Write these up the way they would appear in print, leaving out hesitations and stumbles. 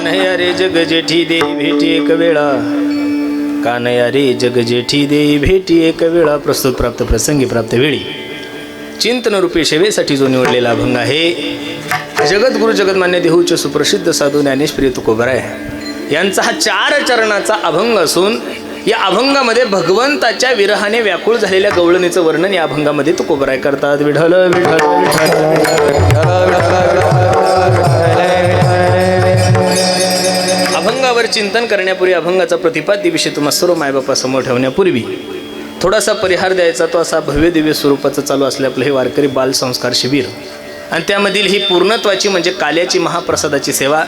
कान्हया रे जग जेठी दे भेटी एक वेळा, कान्हया रे जग जेठी दे भेटी एक वेळा. प्रस्तुत प्राप्त प्रसंगी प्राप्त वेळी चिंतन रूपी सेवेसाठी जो निवडलेला अभंग आहे, जगद्गुरु जगन्मान्य देहूचे सुप्रसिद्ध साधू ज्ञानेश्वरी तुकोबराय यांचा हा 4 चरणाचा अभंग असून या अभंगामध्ये भगवंताच्या विरहाने व्याकुळ झालेल्या गवळणीचं वर्णन या अभंगामध्ये तुकोबराय करतात. विठ्ठल अभंगावर चिंतन करण्यापूर्वी, अभंगाचा प्रतिपाद्य विषय तुम्हाला सर्व मायबापासमोर ठेवण्यापूर्वी थोडासा परिहार द्यायचा. तो असा भव्य दिव्य स्वरूपाचं चालू असले आपलं हे वारकरी बाल संस्कार शिबिर आणि त्यामधील ही पूर्णत्वाची म्हणजे काल्याची महाप्रसादाची सेवा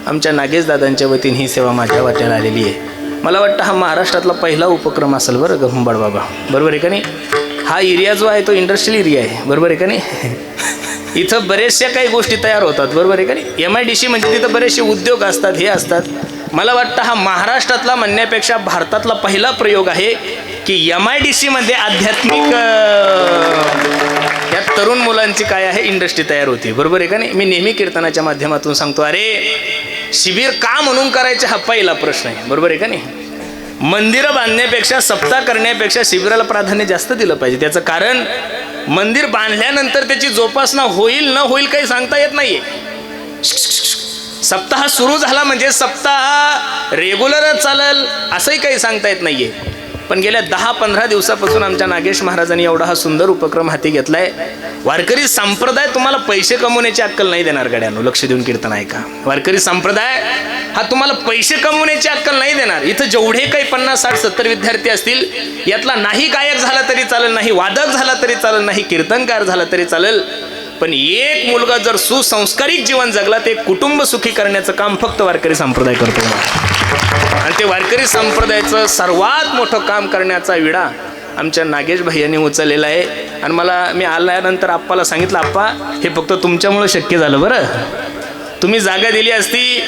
आमच्या नागेशदादांच्या वतीने ही सेवा माझ्या वाट्याला आलेली आहे. मला वाटतं हा महाराष्ट्रातला पहिला उपक्रम असेल बरं गहुंबाड बाबा, बरोबर आहे का नाही? हा एरिया जो आहे तो इंडस्ट्रियल एरिया आहे, बरोबर आहे का नाही? इथं बरेचशा काही गोष्टी तयार होतात, बरोबर आहे का नाही? MIDC म्हणजे तिथं बरेचसे उद्योग असतात, हे असतात. मला वाटतं हा महाराष्ट्रातला म्हणण्यापेक्षा भारतातला पहिला प्रयोग आहे की MIDC मध्ये आध्यात्मिक या तरुण मुलांची काय आहे इंडस्ट्री तयार होती, बरोबर आहे का नाही? मी नेहमी कीर्तनाच्या माध्यमातून सांगतो, अरे शिबिर का म्हणून करायचे हा पहिला प्रश्न आहे, बरोबर आहे का नाही? मंदिरं बांधण्यापेक्षा, सप्ताह करण्यापेक्षा शिबिराला प्राधान्य जास्त दिलं पाहिजे. त्याचं कारण मंदिर बांधल्यानंतर त्याची जोपासना होईल न होईल काही सांगता येत नाहीये. सप्ताह सुरू झाला म्हणजे सप्ताह रेग्युलरच चालेल असंही काही सांगता येत नाहीये. पण गेल्या 10-15 दिवसापासून आमच्या नागेश महाराजांनी एवढा हा सुंदर उपक्रम हाती घेतलाय. वारकरी संप्रदाय तुम्हाला पैसे कमवण्याची अक्कल नाही देणार गड्यानो, लक्ष देऊन कीर्तन ऐका. वारकरी संप्रदाय हा तुम्हाला पैसे कमवण्याची अक्कल नाही देणार. इथं जेवढे काही 50, 60, 70 विद्यार्थी असतील, यातला नाही गायक झाला तरी चालेल, नाही वादक झाला तरी चालेल, नाही कीर्तनकार झाला तरी चालेल, पण एक मुलगा जर सुसंस्कारिक जीवन जगला ते कुटुंब सुखी करण्याचं काम फक्त वारकरी संप्रदाय करतो. आणि ते वारकरी संप्रदायाचं सर्वात मोठं काम करण्याचा विडा आमच्या नागेश भैयांनी उचललेला आहे. आणि मी आल्यानंतर आप्पाला सांगितलं, आप्पा हे फक्त तुमच्यामुळं शक्य झालं बरं. तुम्ही जागा दिली असती,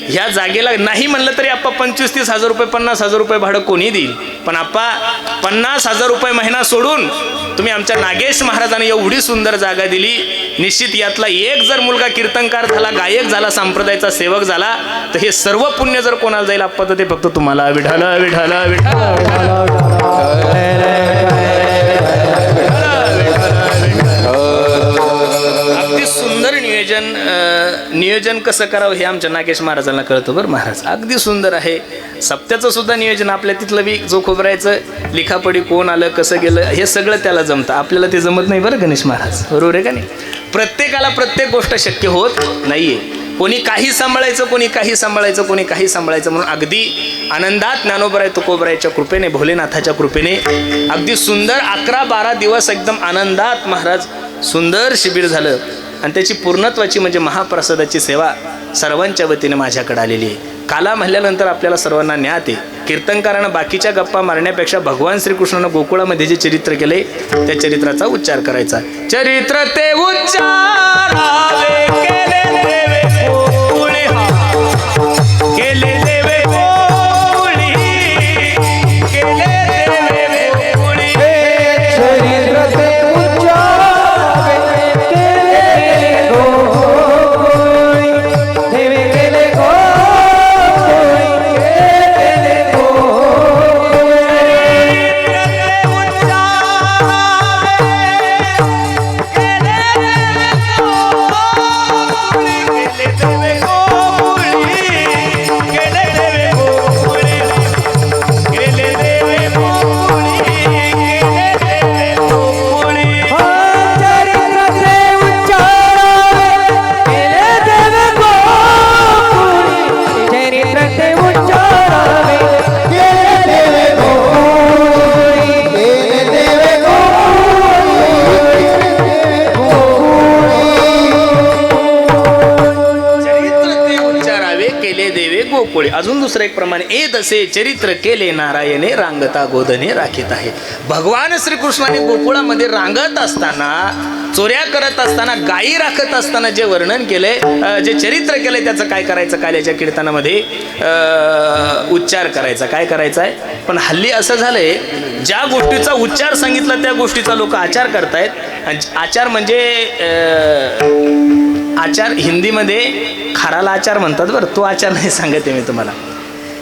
ह्या जागेला नाही म्हणलं तरी आप्पा 25-30 हजार रुपये, 50 हजार रुपये भाडं कोणी देईल, पण आप्पा 50 हजार रुपये महिना सोडून तुम्ही आमच्या नागेश महाराजांनी एवढी सुंदर जागा दिली. निश्चित यातला एक जर मुलगा कीर्तनकार झाला, गायक झाला, संप्रदायाचा सेवक झाला, तर हे सर्व पुण्य जर कोणाला जाईल आप्पा तर ते फक्त तुम्हाला. विठ्ठल विठ्ठल विठ्ठल अगदी सुंदर नियोजन कसं करावं हे आमच्या नागेश महाराजांना कळतं बरं. महाराज अगदी सुंदर आहे. सप्त्याचं सुद्धा नियोजन आपल्या तिथलं बी जो खोबरायचं लिखापडी कोण आलं कसं गेलं हे सगळं त्याला जमतं, आपल्याला ते जमत नाही बरं गणेश महाराज, बरोबर आहे का नाही? प्रत्येकाला प्रत्येक गोष्ट शक्य होत नाहीये. कोणी काही सांभाळायचं, कोणी काही सांभाळायचं, कोणी काही सांभाळायचं. म्हणून अगदी आनंदात ज्ञानोबराय तुकोबरायच्या कृपेने, भोलेनाथाच्या कृपेने अगदी सुंदर 11-12 दिवस एकदम आनंदात महाराज सुंदर शिबिर झालं. आणि त्याची पूर्णत्वाची म्हणजे महाप्रसादाची सेवा सर्वांच्या वतीने माझ्याकडे आलेली आहे. काला म्हणल्यानंतर आपल्याला सर्वांना ज्ञात आहे, कीर्तनकारानं बाकीच्या गप्पा मारण्यापेक्षा भगवान श्रीकृष्णानं गोकुळामध्ये जे चरित्र केले त्या चरित्राचा उच्चार करायचा. चरित्र ते उच्चारावे केले देवे गोकुळी, केले देवे गोकुळी, केले देवे गोकुळी. चरित्र ते अजून दुसरं एक प्रमाणे ए तसे चरित्र केले नारायणे रांगता गोधने राखीत आहे. भगवान श्रीकृष्णाने गोकुळामध्ये रांगत असताना, चोऱ्या करत असताना, गायी राखत असताना जे वर्णन केलंय, जे चरित्र केलंय त्याचं काय करायचं, काल्याच्या कीर्तनामध्ये उच्चार करायचा, काय करायचा आहे. पण हल्ली असं झालंय, ज्या गोष्टीचा उच्चार सांगितला त्या गोष्टीचा लोक आचार करतायत. आचार म्हणजे आचार हिंदीमध्ये खाराला आचार म्हणतात बरं, तो आचार नाही सांगते मी तुम्हाला.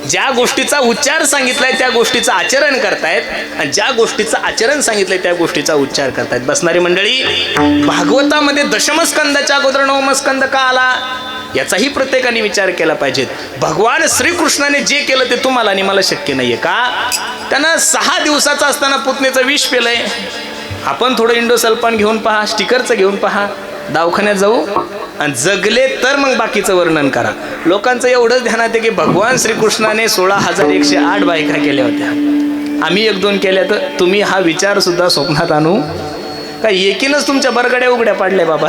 ज्या गोष्टीचा उच्चार सांगितलाय त्या गोष्टीचं आचरण करतायत, आणि ज्या गोष्टीचं आचरण सांगितलंय त्या गोष्टीचा उच्चार करतायत. बसणारी मंडळी, भागवतामध्ये दशमस्कंदाच्या अगोदर नवमस्कंद का आला याचाही प्रत्येकाने विचार केला पाहिजे. भगवान श्रीकृष्णाने जे केलं ते तुम्हाला आणि मला शक्य नाहीये का? त्यानं 6 दिवसाचा असताना पुतणेचं विष पेलंय. आपण थोडं इंडोसल्फान घेऊन पहा, स्टिकरचं घेऊन पहा, दवाखान्यात जाऊ आणि जगले तर मग बाकीचं वर्णन करा. लोकांचं एवढंच ध्यानात आहे की भगवान श्रीकृष्णाने 16,108 बायका केल्या होत्या, आम्ही 1-2 केल्या. तर तुम्ही हा विचार सुद्धा स्वप्नात आणू का? एकीनच तुमच्या बरगड्या उघड्या पाडल्या बाबा,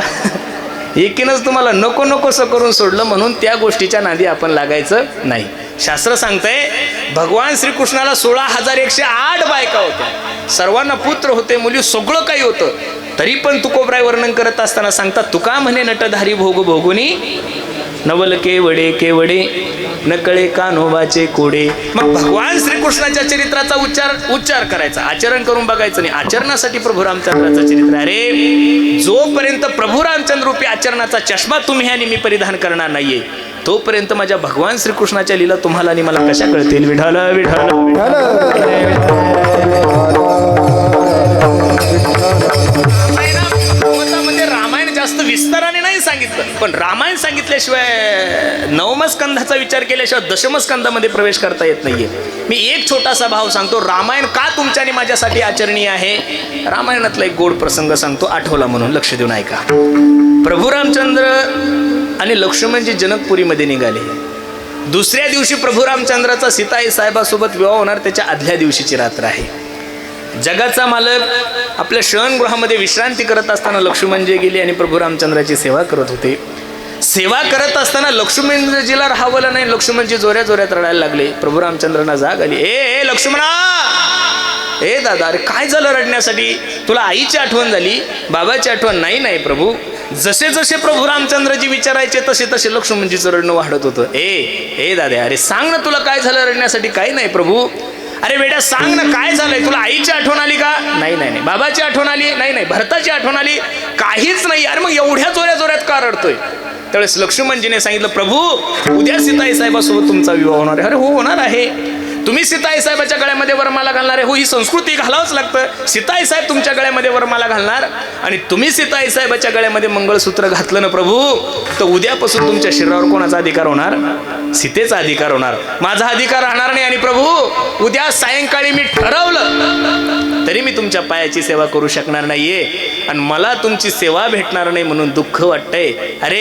एकीनच तुम्हाला नको नकोसं करून सोडलं, म्हणून त्या गोष्टीच्या नादी आपण लागायचं नाही. शास्त्र सांगतंय भगवान श्रीकृष्णाला 16,108 बायका होत्या, सर्वांना पुत्र होते, मुली, सगळं काही होतं. तरी पण तुकोबराय वर्णन करत असताना सांगतात, तुका म्हणे नटधारी भोग भोगुनी नवल केवडे केवडे नकळे कान्होबाचे कोडे. मग भगवान श्रीकृष्णाच्या चरित्राचा उच्चार करायचा, आचरण करून बघायचं नाही. आचरणासाठी प्रभू रामचंद्राचं चरित्र. अरे जोपर्यंत प्रभू रामचंद्र रूपी आचरणाचा चष्मा तुम्ही आणि मी परिधान करणार नाहीये, तोपर्यंत माझ्या भगवान श्रीकृष्णाच्या लीला तुम्हाला आणि मला कशा कळतील? विठाल विठाल भागवतामध्ये रामायण जास्त विस्ताराने नाही सांगितलं, पण रामायण सांगितल्याशिवाय नवमस्कंधाचा विचार केल्याशिवाय दशमस्कंधामध्ये प्रवेश करता येत नाहीये. मी एक छोटासा भाव सांगतो, रामायण का तुमच्या आणि माझ्यासाठी आचरणीय आहे. रामायणातला एक गोड प्रसंग सांगतो, आठवला म्हणून लक्ष देऊन ऐका. प्रभू रामचंद्र आणि लक्ष्मणजी जनकपुरीमध्ये निघाले. दुसऱ्या दिवशी प्रभू रामचंद्राचा सीताई साहेबासोबत विवाह होणार, त्याच्या आदल्या दिवशीची रात्र आहे. जगाचा मालक आपल्या शयनगृहामध्ये विश्रांती करत असताना लक्ष्मणजी गेले आणि प्रभू रामचंद्राची सेवा करत होते. सेवा करत असताना लक्ष्मणजीला राहावलं नाही, लक्ष्मणजी जोऱ्या जोऱ्यात रडायला लागले. प्रभू रामचंद्रांना जाग आली. ए लक्ष्मणा, ए दादा, अरे काय झालं रडण्यासाठी? तुला आईची आठवण झाली, बाबाची आठवण नाही? नाही प्रभू. जसे जसे प्रभू रामचंद्रजी विचारायचे तसे तसे लक्ष्मणजीचं रडणं वाढत होतं. ए दादा, अरे सांग ना, तुला काय झालं रडण्यासाठी? काही नाही प्रभू. अरे बेटा सांग ना, काय झालंय? तुला आईची आठवण आली का? नाही नाही नाही. बाबाची आठवण आली? नाही नाही. भरताची आठवण आली? काहीच नाही. अरे मग एवढ्या जोऱ्या जोऱ्यात का रडतोय? त्यावेळेस लक्ष्मणजीने सांगितलं, प्रभू उद्या सीताई साहेबासोबत तुमचा विवाह होणार आहे. अरे हो, होणार आहे. तुम्ही सीताई साहेबाच्या गळ्यामध्ये वरमाला घालणार आहे? हो, ही संस्कृती घालावंच लागतं. सीताई साहेब तुमच्या गळ्यामध्ये वरमाला घालणार, आणि तुम्ही सीताई साहेबाच्या गळ्यामध्ये मंगळसूत्र घातलं ना प्रभू, तर उद्यापासून तुमच्या शरीरावर कोणाचा अधिकार होणार? सीतेचा अधिकार होणार. माझा अधिकार राहणार नाही. आणि प्रभू उद्या सायंकाळी मी ठरवलं तरी मी तुमच्या पायाची सेवा करू शकणार नाहीये, आणि मला तुमची सेवा भेटणार नाही म्हणून दुःख वाटतंय. अरे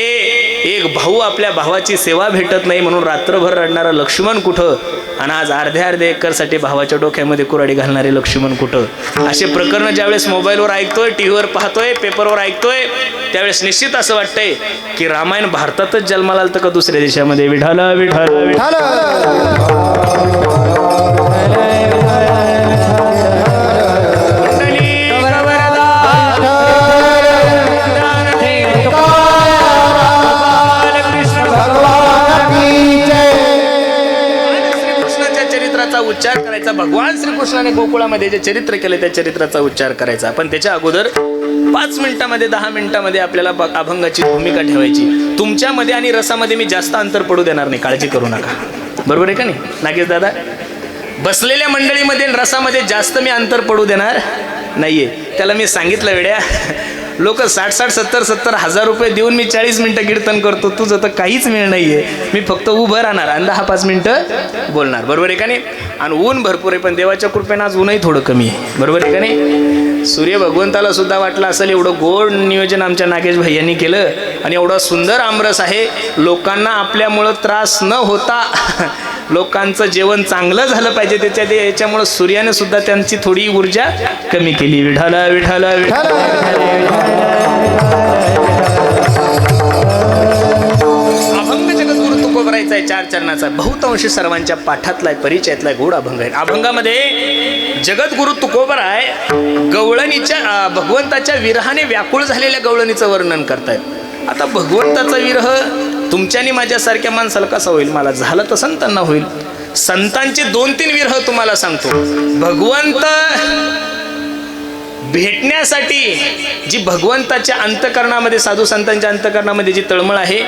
एक भाऊ आपल्या भावाची सेवा भेटत नाही म्हणून रात्रभर रडणारा लक्ष्मण कुठं, आणि आज अर्ध्या एकरसाठी भावाच्या डोक्यामध्ये कुऱ्हाडी घालणारे लक्ष्मण कुठं? असे प्रकरण ज्यावेळेस मोबाईलवर ऐकतोय, टीव्हीवर पाहतोय, पेपरवर ऐकतोय, त्यावेळेस निश्चित असं वाटतंय की रामायण भारतातच जन्माला आलं तर का दुसऱ्या देशामध्ये? विठाल विठाल विठाल. उच्चार करायचा. भगवान श्रीकृष्णाने गोकुळामध्ये जे चरित्र केले त्या चरित्राचा उच्चार करायचा. पण त्याच्या अगोदर 5 मिनिटामध्ये 10 मिनिटामध्ये आपल्याला अभंगाची भूमिका ठेवायची. तुमच्यामध्ये आणि रसामध्ये मी जास्त अंतर पडू देणार नाही, काळजी करू नका. बरोबर आहे का नाही नागेश दादा? बसलेल्या मंडळीमध्ये रसामध्ये जास्त मी अंतर पडू देणार नाहीये. त्याला मी सांगितलं, वेड्या लोक 60-70 हजार रुपये देऊन मी 40 मिनिटं कीर्तन करतो, तुझं तर काहीच मिळ नाहीये. मी फक्त उभं राहणार आणि 10-5 मिनिटं बोलणार. बरोबर आहे का नाही? आणि ऊन भरपूर आहे, पण देवाच्या कृपेनं आज ऊनही थोडं कमी आहे. बरोबर आहे का नाही? सूर्य भगवंताला सुद्धा वाटलं असेल एवढं गोड नियोजन आमच्या नागेश भैयांनी केलं, आणि एवढा सुंदर आमरस आहे. लोकांना आपल्यामुळं त्रास न होता लोकांचं जेवण चांगलं झालं पाहिजे, याच्यामुळं सूर्याने सुद्धा त्यांची थोडी ऊर्जा कमी केली. विठाला विठाला विठाला. अभंग जगद्गुरु तुकोबरायचा आहे 4 चरणाचा, बहुतांशी सर्वांच्या पाठातला परिचयातला गोड अभंग आहे. अभंगामध्ये जगद्गुरु तुकोबराय गवळणीच्या भगवंताच्या विरहाने व्याकुळ झालेल्या गवळणीचं वर्णन करतायत. आता भगवंताचा विरह तुमच्यानी माझ्यासारख्या माणसाला कसा होईल? मला झालं तर संतांना होईल. संतांचे 2-3 विरह तुम्हाला सांगतो. भगवंत भेटण्यासाठी जी भगवंताच्या अंतकरणामध्ये, साधू संतांच्या अंतकरणामध्ये जी तळमळ आहे,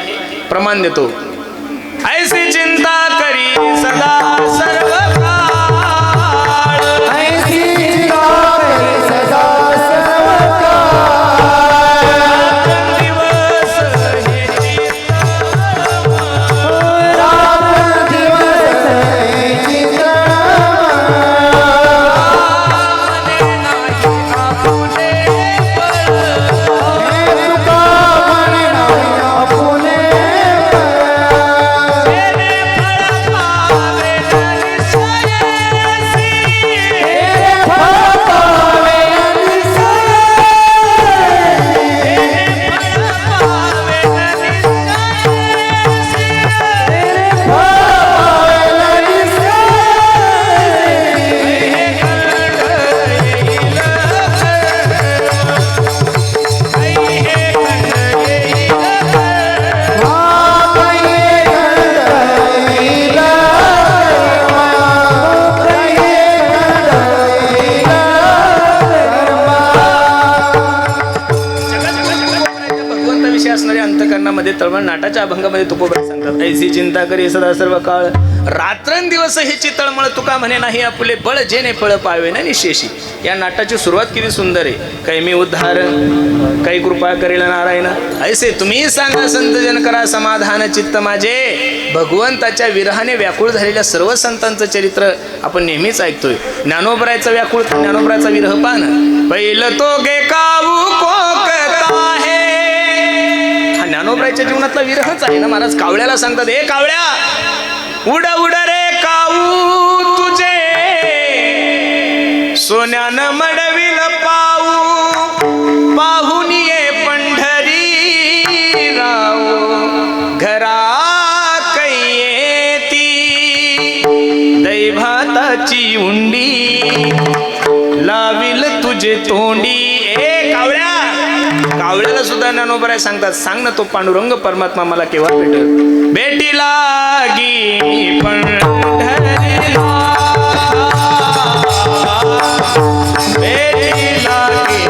प्रमाण देतो. ऐसी चिंता करी सदा सर्व काळ, ऐसी चिंता करी सदा सर्व काळ, दिवस हे रात्रंदिवस हे तळमळ. नाटाच्या अभंगामध्ये तुकोबाई सांगतात, ऐसी चिंता करी सदा सर्व काळ, रात्रंदिवस हिची तळमळ, तुका म्हणे नाही आपुले बळ, जेने फळ पावे ना निशेषी. या नाटाची सुरुवात किती सुंदर आहे. काही मी उद्धार, काही कृपा करेल नारायण, ऐसे तुम्ही सांगा संत जन करा समाधान चित्त माझे. भगवंताच्या विरहाने व्याकुळ झालेल्या सर्व संतांचं चरित्र आपण नेहमीच ऐकतोय. ज्ञानोबरायचा व्याकुळ, ज्ञानोबरायचा विरह पान, पहिलं तो गे काऊ कोकता आहे. हा ज्ञानोबरायच्या जीवनातला विरहच आहे ना. महाराज कावळ्याला सांगतात, हे कावळ्या उड उड रे काऊ तुझे, सोन्यानं मडविल पाऊ, पाहून ये पंढरी राव, घरा कैयेती दैभाताची उंडी, लाविल तुझे तोंडी. ए कावळ्या, कावळ्याला सुद्धा ज्ञानोबराय सांगतात, सांग ना तो पांडुरंग परमात्मा मला केव्हा भेटेल. भेटी लागी पंढरीला, भेटी लागी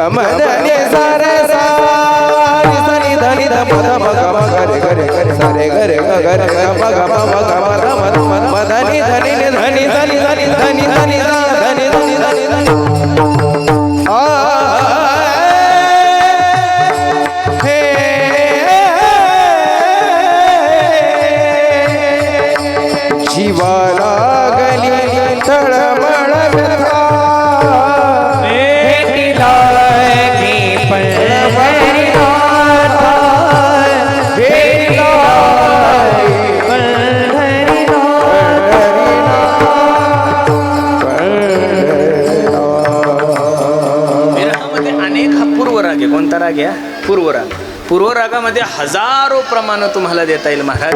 गमदने सारे सारी सनी धनी ध मद मग मग रे गरे गरे सारे गरे ग गरे ग मग मग मग मद मद मदनी धनी धनी धनी धनी धनी धनी धनी धनी धनी धनी हे जीवा लागली तळमळ व्यथा कोणता राग या पूर्वराग. पूर्वरागामध्ये हजारो प्रमाण तुम्हाला देता येईल महाराज.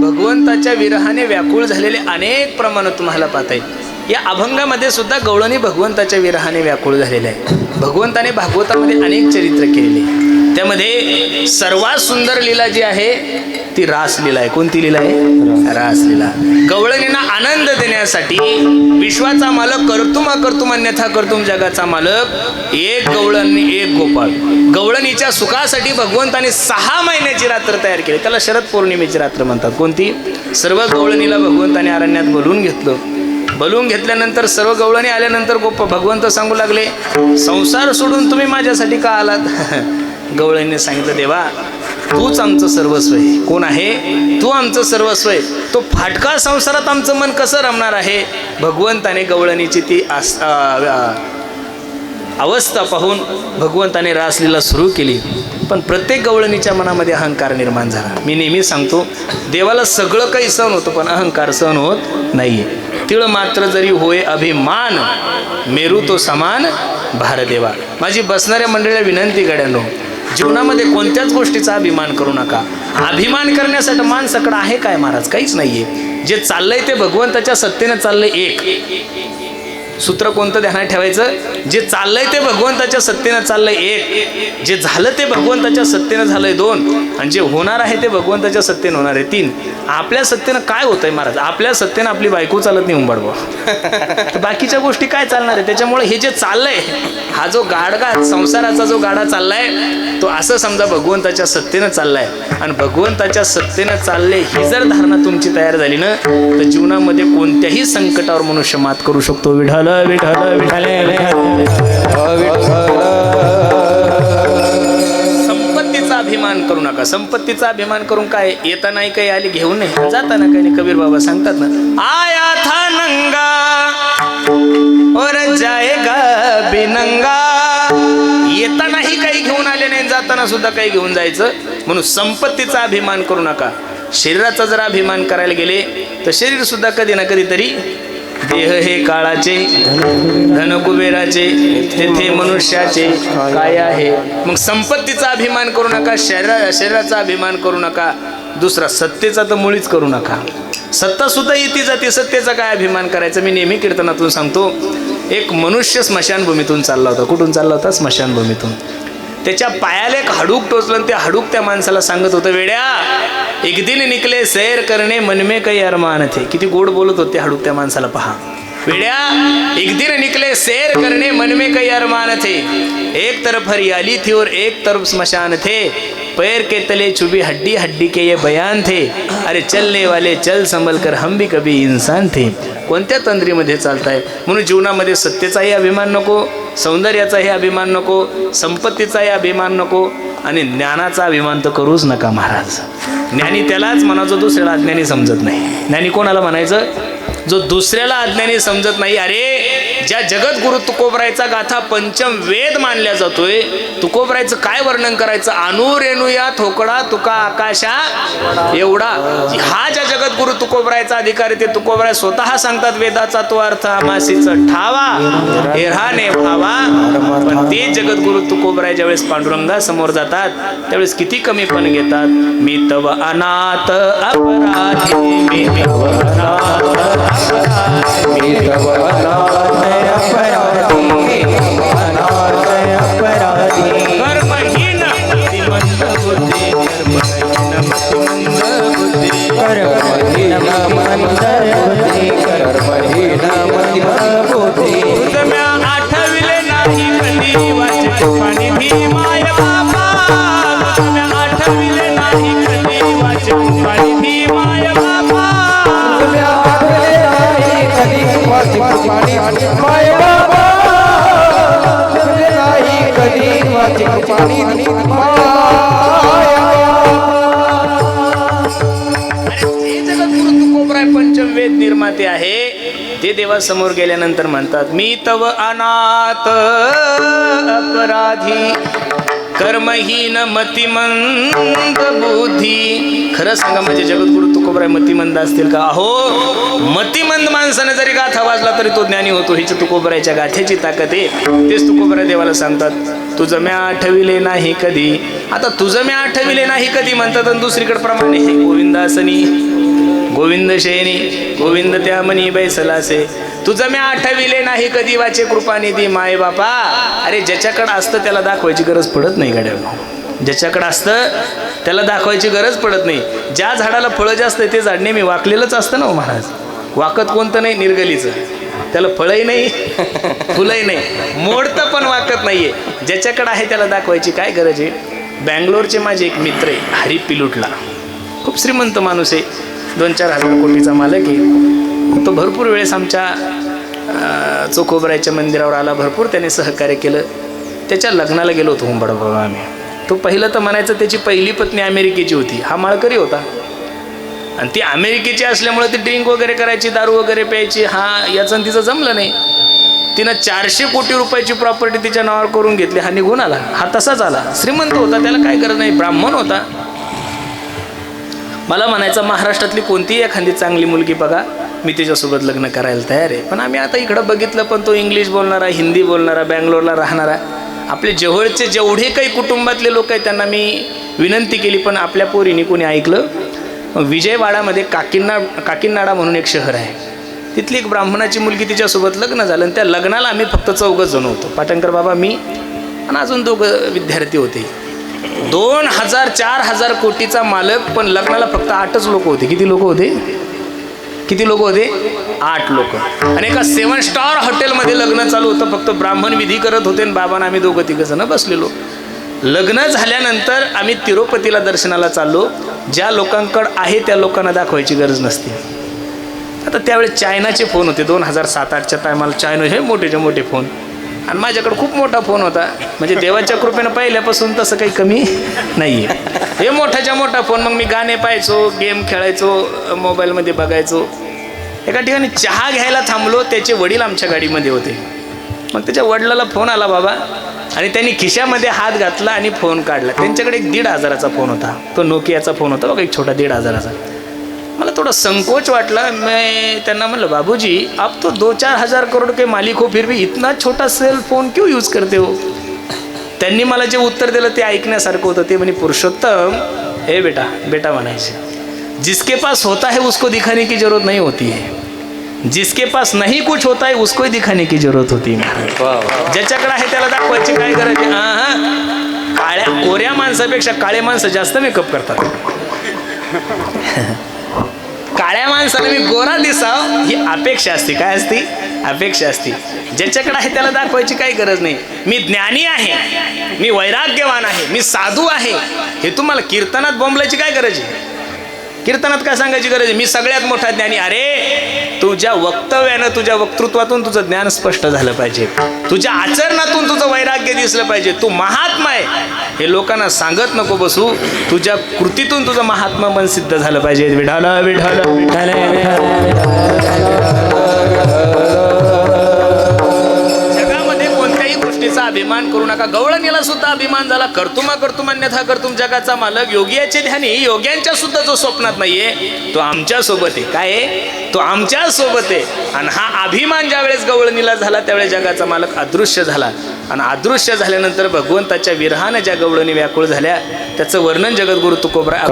भगवंताच्या विरहाने व्याकुळ झालेले अनेक प्रमाण तुम्हाला पाहता येईल. या अभंगामध्ये सुद्धा गवळणी भगवंताच्या विरहाने व्याकुळ झालेले आहे. भगवंताने भागवतामध्ये अनेक चरित्र केलेले. त्यामध्ये सर्वात सुंदर लीला जी आहे ती रासलीला आहे. कोणती लीला आहे? रासलीला. गवळणींना आनंद देण्यासाठी विश्वाचा मालक कर्तुम अन्यथा कर्तुम जगाचा मालक एक गवळण एक गोपाळ. गवळणीच्या सुखासाठी भगवंताने 6 महिन्याची रात्र तयार केली. त्याला शरद पौर्णिमेची रात्र म्हणतात. कोणती? सर्व गवळणीला भगवंताने अरण्यात बोलवून घेतलं. बोलवून घेतल्यानंतर सर्व गवळणी आल्यानंतर भगवंत सांगू लागले, संसार सोडून तुम्ही माझ्यासाठी का आलात? गवळणीने सांगितलं, देवा तूच आमचं सर्वस्व आहे. कोण आहे? तू आमचं सर्वस्व आहे. तो फाटका संसारात आमचं मन कसं रमणार आहे? भगवंताने गवळणीची ती अवस्था पाहून भगवंताने रासलीला सुरू केली. पण प्रत्येक गवळणीच्या मनामध्ये अहंकार निर्माण झाला. मी नेहमी सांगतो, देवाला सगळं काही सहन होतं पण अहंकार सहन होत नाहीये. तिळ मात्र जरी होय अभिमान, मेरू तो समान भारदेवा. माझी बसणाऱ्या मंडळीला विनंती गड्यांनो, जीवनामध्ये कोणत्याच गोष्टीचा अभिमान करू नका. अभिमान करण्यासाठी माणसाकडे आहे काय महाराज? काहीच नाहीये. जे चाललंय ते भगवंताच्या सत्तेने चाललंय. एक सूत्र कोणतं ध्यानात ठेवायचं? जे चाललंय ते भगवंताच्या सत्तेनं चाललंय. एक जे झालं ते भगवंताच्या सत्तेनं झालंय. 2 आणि जे होणार आहे ते भगवंताच्या सत्तेनं होणार आहे. 3 आपल्या सत्तेनं काय होतंय महाराज? आपल्या सत्तेनं आपली बायको चालत नाही उंबाडवा. तर बाकीच्या गोष्टी काय चालणार आहे? त्याच्यामुळे हे जे चाललंय, हा जो गाडगा संसाराचा जो गाडा चाललाय तो असं समजा भगवंताच्या सत्तेनं चाललाय. आणि भगवंताच्या सत्तेनं चालले ही जर धारणा तुमची तयार झाली ना, तर जीवनामध्ये कोणत्याही संकटावर मनुष्य मात करू शकतो. विठ्ठल विठ्ठल विठ्ठल. संपत्तीचा अभिमान करू नका. संपत्तीचा अभिमान करून काय? येता नाही काही आली घेऊन नाही, जाताना काही नाही. कबीर बाबा सांगतात ना, आया था नंगा और जाएगा बिनंगा. येता नाही काही घेऊन आले नाही, जाताना सुद्धा काही घेऊन जायचं. म्हणून संपत्तीचा अभिमान करू नका. शरीराचा जर अभिमान करायला गेले तर शरीर सुद्धा कधी ना कधीतरी, देह हे काळाचे, धन कुबेराचे, तेथे मनुष्याचे काय आहे. मग संपत्तीचा अभिमान करू नका, शरीराचा अभिमान करू नका. दुसरा सत्तेचा तर मुळीच करू नका. सत्ता सुद्धा येते जाते, सत्तेचा काय अभिमान करायचा? मी नेहमी कीर्तनातून सांगतो, एक मनुष्य स्मशानभूमीतून चालला होता. कुठून चालला होता? स्मशानभूमीतून. त्याच्या पायाला एक हाडूक टोचलं. ते हाडूक त्या माणसाला सांगत होतं, वेड्या एक दिन निकले सैर करणे मन में काही अरमान थे. किती गोड बोलत होते हाडूक त्या माणसाला. पहा, वेड्या एक दिन निकले सैर करणे मन में काही अरमान थे. एक तरफ हरियाली थी और एक तरफ स्मशान थे. पैर के तले चुभी हड्डी हड्डी के ये बयान थे. अरे चलने वाले चल संभल कर हम भी कभी इंसान थे. कोणत्या तंद्रीमध्ये चालताय? म्हणून जीवनामध्ये सत्तेचाही अभिमान नको, सौंदर्याचाही अभिमान नको, संपत्तीचाही अभिमान नको, आणि ज्ञानाचा अभिमान तर करूच नका महाराज. ज्ञानी त्यालाच म्हणायचं दुसऱ्याला अज्ञानी समजत नाही. ज्ञानी कोणाला म्हणायचं? जो दुसऱ्याला अज्ञानी समजत नाही. अरे ज्या जगद्गुरु तुकोबरायचा गाथा पंचम वेद मानल्या जातोय, तुकोबरायचं काय वर्णन करायचं? अनुरेणू या थोकडा तुका आकाशा एवढा. हा ज्या जगद्गुरु तुकोबरायचा अधिकारी ते तुकोबराय स्वतः सांगतात, वेदाचा तो अर्थ आमासीच ठावा एराने भावा. पण ते जगद्गुरु तुकोबराय ज्यावेळेस पांडुरंगा समोर जातात त्यावेळेस किती कमी पण घेतात. मी तव अनाथ अपराधी, मी तव अनाथ मी तव अनाथ अपराधी, अनाथ अपराधी. कर्महीन मतिमंद बुद्धी, कर्महीन मतिमंद बुद्धी, कर्महीन मंद बुद्धी, कर्महीन मतिमंद बुद्धी. तुम्ही आठविले नाही कधी वाचे कृपानिधी माय बाबा तुझ्या आठविले नाही कधी वाचे कृपानिधी माय बाबा तुझ्या आठवले नाही कधी वाचे कृपानिधी माय बाबा तुझे नाही कधी वाचे कृपानिधी माय पंचमवेद निर्माते आहे ते देवासमोर गेल्यानंतर म्हणतात मी तव अनाथ अपराधी कर्महीन मतिमंद बुद्धी. खरं सांगा म्हणजे जगद्गुरु तुकोबराय मतिमंद असतील का? अहो मतिमंद माणसाने जरी गाथा वाजला तरी तो ज्ञानी होतो. हिची तुकोबरायच्या गाथ्याची ताकद आहे. तेच तुकोबराय देवाला सांगतात तुझं म्या आठविले नाही कधी. आता तुझं म्या आठविले नाही कधी म्हणतात आणि दुसरीकडे प्रमाणे हे गोविंदासनी गोविंद शयनी गोविंद त्या मनी बैसलासे तुझं मी आठविले नाही कधी वाचे कृपानिधी माय बापा. अरे ज्याच्याकडे असतं त्याला दाखवायची गरज पडत नाही गाड्या. ज्याच्याकडे असतं त्याला दाखवायची गरज पडत नाही. ज्या झाडाला फळं जास्त ते झाड नेहमी वाकलेलंच असतं ना महाराज. वाकत कोणतं नाही निर्गलीचं. त्याला फळही नाही फुलंही नाही मोडतं पण वाकत नाहीये. ज्याच्याकडे आहे त्याला दाखवायची काय गरज आहे. बँगलोरचे माझे एक मित्र आहे हरी पिलुटला. खूप श्रीमंत माणूस आहे. 2-4 हजार कोटीचा मालक आहे. तो भरपूर वेळेस आमच्या चोखोबरायच्या मंदिरावर आला. भरपूर त्याने सहकार्य केलं. त्याच्या लग्नाला गेलो होतो हुंबड बाबा आम्ही. तो पहिलं तर म्हणायचं त्याची पहिली पत्नी अमेरिकेची होती. हा माळकरी होता आणि ती अमेरिकेची असल्यामुळे ती ड्रिंक वगैरे करायची दारू वगैरे प्यायची. हा याचं तिचं जमलं नाही. तिनं 400 कोटी रुपयाची प्रॉपर्टी तिच्या नावावर करून घेतली. हा निघून आला. हा तसाच आला. श्रीमंत होता त्याला काय गरज नाही. ब्राह्मण होता. मला म्हणायचं महाराष्ट्रातली कोणतीही एखादी चांगली मुलगी बघा मी तिच्यासोबत लग्न करायला तयार आहे. पण आम्ही आता इकडं बघितलं पण तो इंग्लिश बोलणारा हिंदी बोलणारा बँगलोरला राहणारा. आपले जवळचे जेवढे काही कुटुंबातले लोक आहेत त्यांना मी विनंती केली पण आपल्या पोरीने कोणी ऐकलं. विजयवाडामध्ये काकिनाडा म्हणून एक शहर आहे. तिथली एक ब्राह्मणाची मुलगी तिच्यासोबत लग्न झालं आणि त्या लग्नाला आम्ही फक्त 4 जण होतो. पाटणकर बाबा मी आणि अजून 2 विद्यार्थी होते. 2000-4000 कोटीचा मालक पण लग्नाला फक्त 8च लोक होते. किती लोक होते? 8 लोक. आणि एका 7 स्टार हॉटेलमध्ये लग्न चालू होतं. फक्त ब्राह्मण विधी करत होते आणि बाबांना आम्ही 2-3 जण बसलेलो. लग्न झाल्यानंतर आम्ही तिरुपतीला दर्शनाला चाललो. ज्या लोकांकडे आहे त्या लोकांना दाखवायची गरज नसते. आता त्यावेळेस चायनाचे फोन होते. 2007-8च्या टायमाला चायना हे मोठेच्या मोठे फोन आणि माझ्याकडे खूप मोठा फोन होता. म्हणजे देवाच्या कृपेनं पहिल्यापासून तसं काही कमी नाही आहे. हे मोठाच्या मोठा फोन. मग मी गाणे पाहायचो गेम खेळायचो मोबाईलमध्ये बघायचो. एका ठिकाणी चहा घ्यायला थांबलो. त्याचे वडील आमच्या गाडीमध्ये होते. मग त्याच्या वडिलाला फोन आला बाबा आणि त्यांनी खिशामध्ये हात घातला आणि फोन काढला. त्यांच्याकडे एक 1,500चा फोन होता. तो नोकियाचा फोन होता बघा एक छोटा 1,500चा. मला थोडा संकोच वाटला. मैं त्यांना म्हणलं बाबूजी आप तो 2-4 हजार करोड के मालिक हो फिर भी इतना छोटा सेल फोन क्यों यूज करते हो. त्यांनी मला जे उत्तर दिलं ते ऐकण्यासारखं होतं. ते म्हणे पुरुषोत्तम हे बेटा म्हणायचे जिसके पास होता है उसको दिखाने की जरूरत नहीं होती है. जिसके पास नहीं कुछ होता है उसको ही दिखाने की जरूरत होती है. ज्याच्याकडे आहे त्याला दाखवायची काय गरज आहे. काळ्या कोऱ्या माणसापेक्षा काळे माणसं जास्त मेकअप करतात. काळ्या माणसाला मी गोरा दिसाव ही अपेक्षा असते. काय असते? अपेक्षा असते. ज्याच्याकडे आहे त्याला दाखवायची काही गरज नाही. मी ज्ञानी आहे, मी वैराग्यवान आहे, मी साधू आहे हे तुम्हाला कीर्तनात बोंबलायची काय गरज आहे. कीर्तनात काय सांगायची गरज आहे. मी सगळ्यात मोठा ज्ञानी. अरे तुझ्या वक्तव्यानं तुझ्या वक्तृत्वातून तुझं ज्ञान स्पष्ट झालं पाहिजे. तुझ्या आचरणातून तुझं वैराग्य दिसलं पाहिजे. तू महात्मा आहे हे लोकांना सांगत नको बसू. तुझ्या कृतीतून तुझं महात्मा पण सिद्ध झालं पाहिजे. विठाल विठाल अभिमान करू नका. गवळणीला सुद्धा अभिमान झाला. कर्तुमा अन्यथा कर्तुम जगाचा मालक. योग्याचे ध्यानी योग्यांच्या सुद्धा जो स्वप्नात नाहीये तो आमच्या सोबत आहे. काय आहे? तो आमच्या सोबत आहे. आणि हा अभिमान ज्या वेळेस गवळणीला झाला त्यावेळेस जगाचा मालक अदृश्य झाला. आणि अदृश्य झाल्यानंतर भगवंताच्या विरहानं ज्या गवळणी व्याकुळ झाल्या त्याचं वर्णन जगद्गुरु तुकोबराय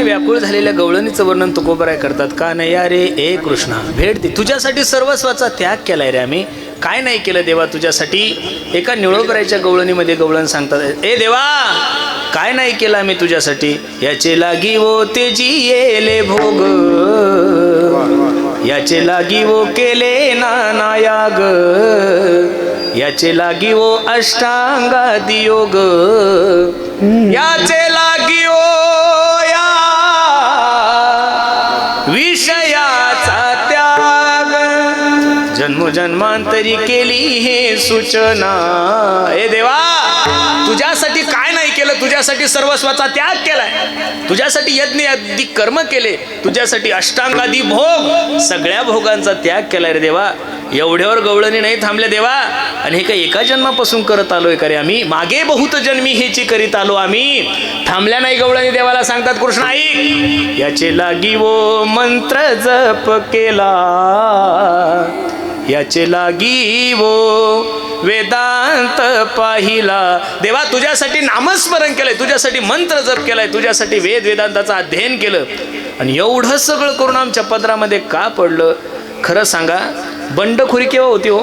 व्याकुळ झालेल्या गवळणीचं वर्णन तुकोबराय करतात. का नाही रे ए कृष्णा, भेट दे, तुझ्यासाठी सर्वस्वाचा त्याग केलाय रे आम्ही. काय नाही केलं देवा तुझ्यासाठी. एका निळोबरायच्या गवळणीमध्ये गवळण सांगतात, ए देवा काय नाही केलं आम्ही तुझ्यासाठी. याचे लागी वो तेजी येले भोग, याचे लागी वो केले नानायाग, याचे लागी वो अष्टांगादी योग, याचे लागी वो विषयाचा त्याग, जन्मोजन्मांतरी केली हे सूचना. ए देवा तुझ्यासाठी काय नाही केलं, तुझ्यासाठी सर्वस्वाचा त्याग केलाय, तुझ्यासाठी यज्ञ आदी कर्म केले, तुझ्यासाठी अष्टांगादी भोग, सगळ्या भोगांचा त्याग केलाय रे देवा. एवढ्यावर गवळणी नाही थांबल्या देवा. आणि हे काय एका जन्मापासून करत आलोय का रे आम्ही, मागे बहुत जन्मी हेची करीत आलो आम्ही. थांबल्या नाही गवळणी देवाला सांगतात, कृष्ण ऐक, याचे लागी वो मंत्र जप केला, याचे लागी वो वेदांत पाहिला. देवा तुझ्यासाठी नामस्मरण केलंय, तुझ्यासाठी मंत्र जप केलाय, तुझ्यासाठी वेद वेदांताचं अध्ययन केलं, आणि एवढं सगळं करून आमच्या पदरामध्ये का पडलं. खरं सांगा बंडखोरी केव्हा होती हो.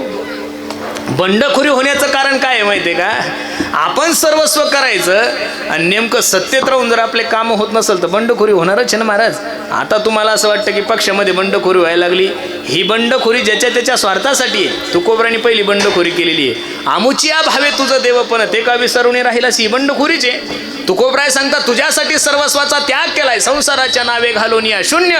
बंडखोरी होण्याचं कारण काय आहे माहिती आहे का, आपण सर्वस्व करायचं आणि नेमकं सत्तेत राहून जर आपले कामं होत नसेल तर बंडखोरी होणारच आहे ना महाराज. आता तुम्हाला असं वाटतं की पक्षामध्ये बंडखोरी व्हायला लागली, ही बंडखोरी ज्याच्या त्याच्या स्वार्थासाठी आहे. तुकोबराने पहिली बंडखोरी केलेली आहे. आमुचिया भावे तुझं देवपण ते का विसरून राहिलास, ही बंडखोरीच आहे. तुकोबराय सांगतात तुझ्यासाठी सर्वस्वाचा त्याग केलाय, संसाराच्या नावे घालून या शून्य,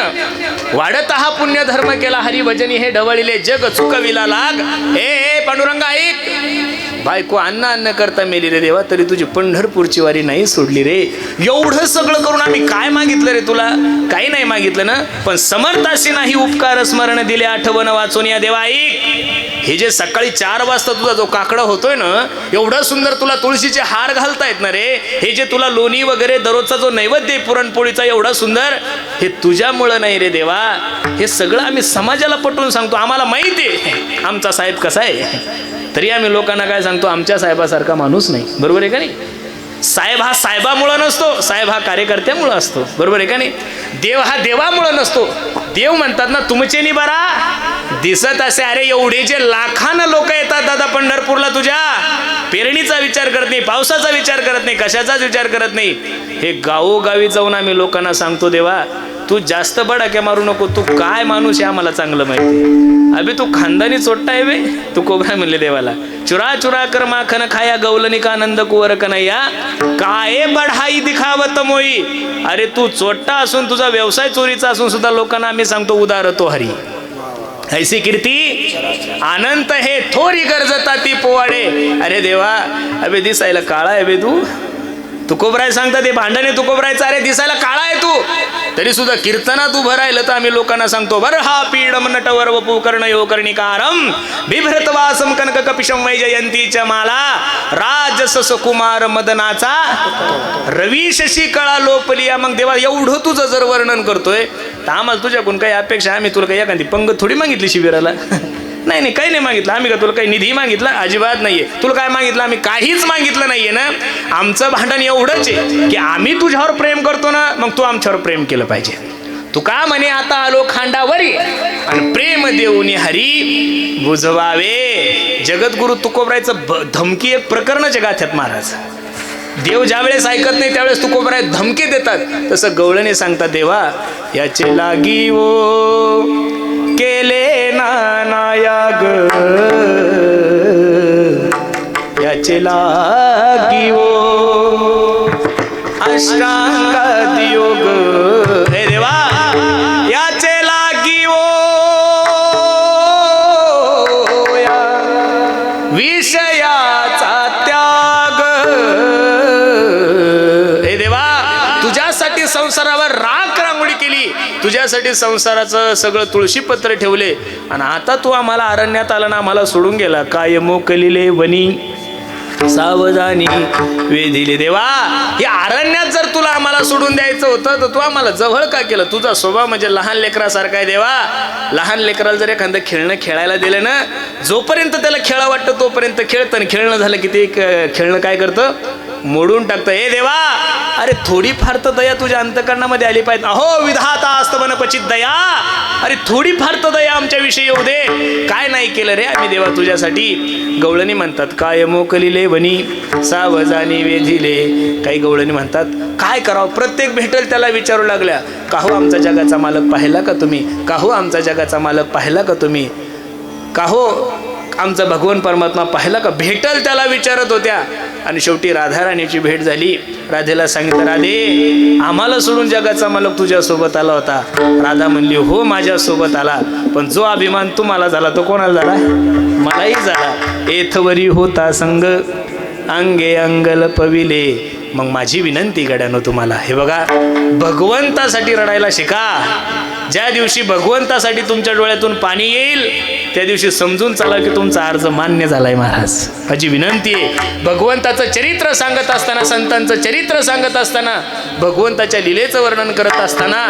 वाढत हा पुण्य धर्म केला हरिभजनी, हे ढवळिले जग चुकविला लाग. हे पांडुरंगा ऐक, बायको अन्न करता मेली रे देवा, तरी तुझी पंढरपूरची वारी नाही सोडली रे. एवढं सगळं करून आम्ही काय मागितलं रे तुला, काही नाही मागितलं ना, पण समर्थाशी नाही उपकार स्मरण दिले, आठवण वाचून या देवा ऐक. हे जे सकाळी 4 वाजता तुझा जो काकडा होतोय ना, एवढं सुंदर तुला तुळशीचे हार घालतायत ना रे, हे जे तुला लोणी वगैरे दररोजचा जो नैवेद्य पुरणपोळीचा एवढा सुंदर, हे तुझ्यामुळं नाही रे देवा. हे सगळं आम्ही समाजाला पटवून सांगतो, आम्हाला माहिती आहे आमचा साहेब कसा आहे, तरी आम्ही लोकांना काय सांगतो, आमच्या साहेबासारखा माणूस नाही. बरोबर आहे का नाही. साहेब हा साहेबामुळं नसतो, साहेब हा कार्यकर्त्यामुळं असतो. बरोबर आहे का नाही. देव हा देवामुळं नसतो. देव म्हणतात ना तुमचे नि बरा दिसत असे. अरे एवढे जे लाखानं लोक येतात दादा पंढरपूरला, तुझ्या पेरणीचा विचार करत नाही, पावसाचा विचार करत नाही, कशाचाच विचार करत नाही. हे गावोगावी जाऊन आम्ही लोकांना सांगतो, देवा तू जास्त बडाक्या मारू नको, तू काय माणूस आहे आम्हाला चांगलं माहिती. अभि तू खानदानी चोट्टा आहे बे. तू कोबरा म्हणले देवाला, चुरा चुरा कर माखन खाया, गवलनी का आनंद कुवर कन्हैया, काय बढाई दिखावत मोई. अरे तू चोट्टा असून, तुझा व्यवसाय चोरीचा असून सुद्धा लोकांना आम्ही सांगतो उदार तो हरी. ऐसी कीर्ती अनंत हे थोरी गरजता ती पोवाडे. अरे देवा अबे दिसायला काळा आहे बे तू. तुकोबराय सांगतात हे भांडणे तुकोबरायचं, अरे दिसायला काळा आहे तू, तरी सुद्धा कीर्तनात उभं राहिलं तर आम्ही लोकांना सांगतो, बर हा पीडम नटवर वपू कर्णयो कर्णिकारम बिभ्रतवासम कनक कपिशम वैजयंतीच्या माला, राजसस कुमार मदनाचा रवी शशी कळा लोपलिया. मग देवा एवढं तुझं जर वर्णन करतोय तर आम्हाला तुझ्याकडून काही अपेक्षा, आम्ही तुला काही एखादी पंगत थोडी मागितली शिबिराला. नाही नाही काही नाही मागितलं आम्ही. का तुला काही निधी मागितला, अजिबात नाहीये. तुला काय मागितलं, आम्ही काहीच मागितलं नाहीये ना. आमचं भांडण एवढंच आहे की आम्ही तुझ्यावर प्रेम करतो ना, मग तू आमच्यावर प्रेम केलं पाहिजे. तू का म्हणे आता आलो खांडावरी, आणि प्रेम देऊनी हरी बुजवावे. जगद्गुरु तुकोबरायचं धमकी एक प्रकरणच गाथ्यात महाराज. देव ज्या वेळेस ऐकत नाही त्यावेळेस तुकोबराय धमकी देतात. तसं गवळणे सांगतात, देवा याचे लागी वो केले नानायाग, याचे लागी वो अष्टांगादी योग. हे देवा याचे लागी वो विषयाचा त्याग. हे देवा तुझ्यासाठी संसारावर राख रांगोळी केली, तुझ्यासाठी संसाराचं सगळं तुळशीपत्र ठेवले, आणि आता तू आम्हाला अरण्यात आला ना, आम्हाला सोडून गेला. काय मोकलिले वनी सावधानी वेधिले. देवा, हे अरण्यात जर तुला आम्हाला सोडून द्यायचं होतं तर तू आम्हाला जवळ का केलं? तुझा स्वभाव म्हणजे लहान लेकरासारखा आहे देवा. लहान लेकराला जर एखादं खेळणं खेळायला दिलं ना, जोपर्यंत त्याला खेळा वाटतं तोपर्यंत खेळतं, आणि खेळणं झालं की ते खेळणं काय करतं? मोडून टाकतं. हे देवा, अरे थोडीफार तर दया तुझ्या अंतकरणामध्ये आली पाहिजे. अहो विधाता अस्तवन क्वचित दया, अरे थोडीफार तर दया आमच्याविषयी येऊ दे. काय नाही केलं रे आम्ही देवा तुझ्यासाठी? गवळणी म्हणतात काय मोकलिले वनी सावजानी वेधिले. काही गवळणी म्हणतात काय करावं? प्रत्येक भेटेल त्याला विचारू लागल्या, काहो आमचा जगाचा मालक पाहिला का तुम्ही? काहो आमचा जगाचा मालक पाहिला का तुम्ही? काहो आमचा भगवान परमात्मा पाहिला का? भेटल त्याला विचारत होत्या. आणि शेवटी राधाराणीची भेट झाली. राधेला सांगितलं, राधे आम्हाला सोडून जगाचा मालक तुझ्या सोबत आला होता. राधा म्हणली, हो माझ्या सोबत आला, पण जो अभिमान तुम्हाला झाला तो कोणाला झाला? मलाही झाला. एथवरी होता संग अंगे अंगल पविले. मग माझी विनंती गड्यानो तुम्हाला, हे बघा, भगवंतासाठी रडायला शिका. ज्या दिवशी भगवंतासाठी तुमच्या डोळ्यातून पाणी येईल त्या दिवशी समजून चला की तुमचा अर्ज मान्य झालाय महाराज. माझी विनंती आहे, भगवंताचं चरित्र सांगत असताना, संतांचं चरित्र सांगत असताना, भगवंताच्या लीलेचं वर्णन करत असताना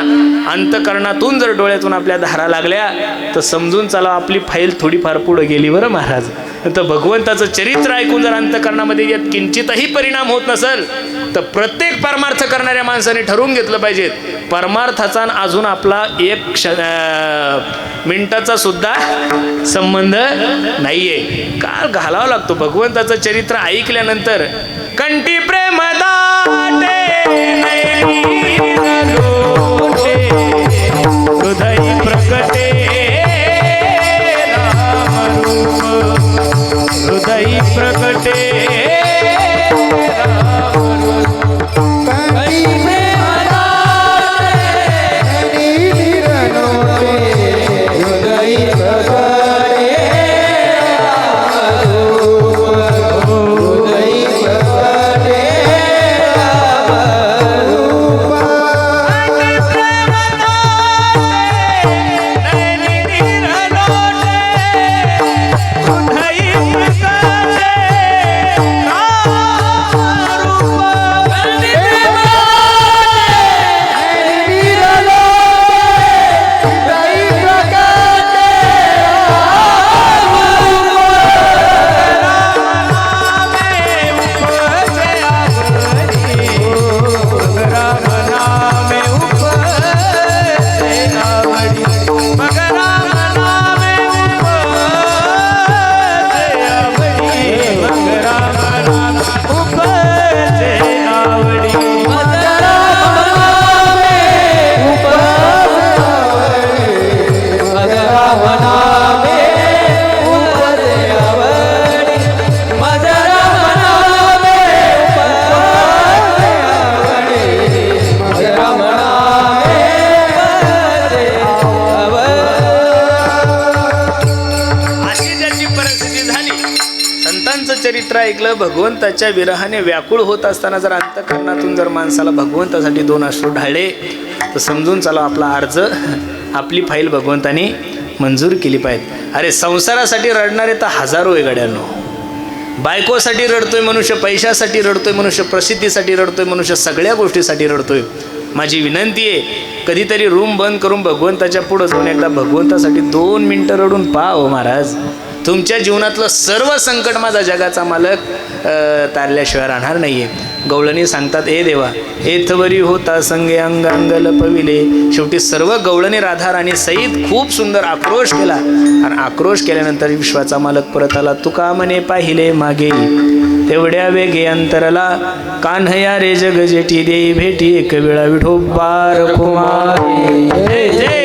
अंतकरणातून जर डोळ्यातून आपल्या धारा लागल्या तर समजून चला आपली फाईल थोडीफार पुढे गेली बरं महाराज. तर भगवंताचं चरित्र ऐकून जर अंतकरणामध्ये यात किंचितही परिणाम होत नसेल तर प्रत्येक परमार्थ करणाऱ्या माणसाने ठरवून घेतलं पाहिजे, परमार्थाचा अजून आपला एक मिनिटाचा सुद्धा संबंध नाहीये. काळ घालावा लागतो. भगवंताचं चरित्र ऐकल्यानंतर कंठी प्रेम दाटे हृदय प्रकटे हृदय प्रकटे चरित्र ऐकलं. भगवंताच्या विरहाने व्याकुळ होत असताना जर अंतःकरणातून जर माणसाला भगवंतासाठी दोन अश्रू ढाळले तर समजून चला आपला अर्ज, आपली फाईल भगवंताने मंजूर केली पाहिजे. अरे संसारासाठी रडणारे तर हजारो आहे गड्यांनो. बायकोसाठी रडतोय मनुष्य, पैशासाठी रडतोय मनुष्य, प्रसिद्धीसाठी रडतोय मनुष्य, सगळ्या गोष्टीसाठी रडतोय. माझी विनंती आहे, कधीतरी रूम बंद करून भगवंताच्या पुढं जाऊन एकदा भगवंतासाठी 2 मिनिटं रडून पहा हो महाराज. तुमच्या जीवनातलं सर्व संकट माझा जगाचा मालक तारल्याशिवाय राहणार नाहीये. गवळणी सांगतात, ए देवा एथवरी होता संगे अंग अंगल पविले. शेवटी सर्व गवळणी राधा राणी सहित खूप सुंदर आक्रोश केला, आणि आक्रोश केल्यानंतर विश्वाचा मालक परत आला. तुका म्हणे पाहिले मागे तेवढ्या वेगे अंतरला, कान्हया रे जग जेठी देई भेटी एक वेळा विठोबार कुमारी. जय जय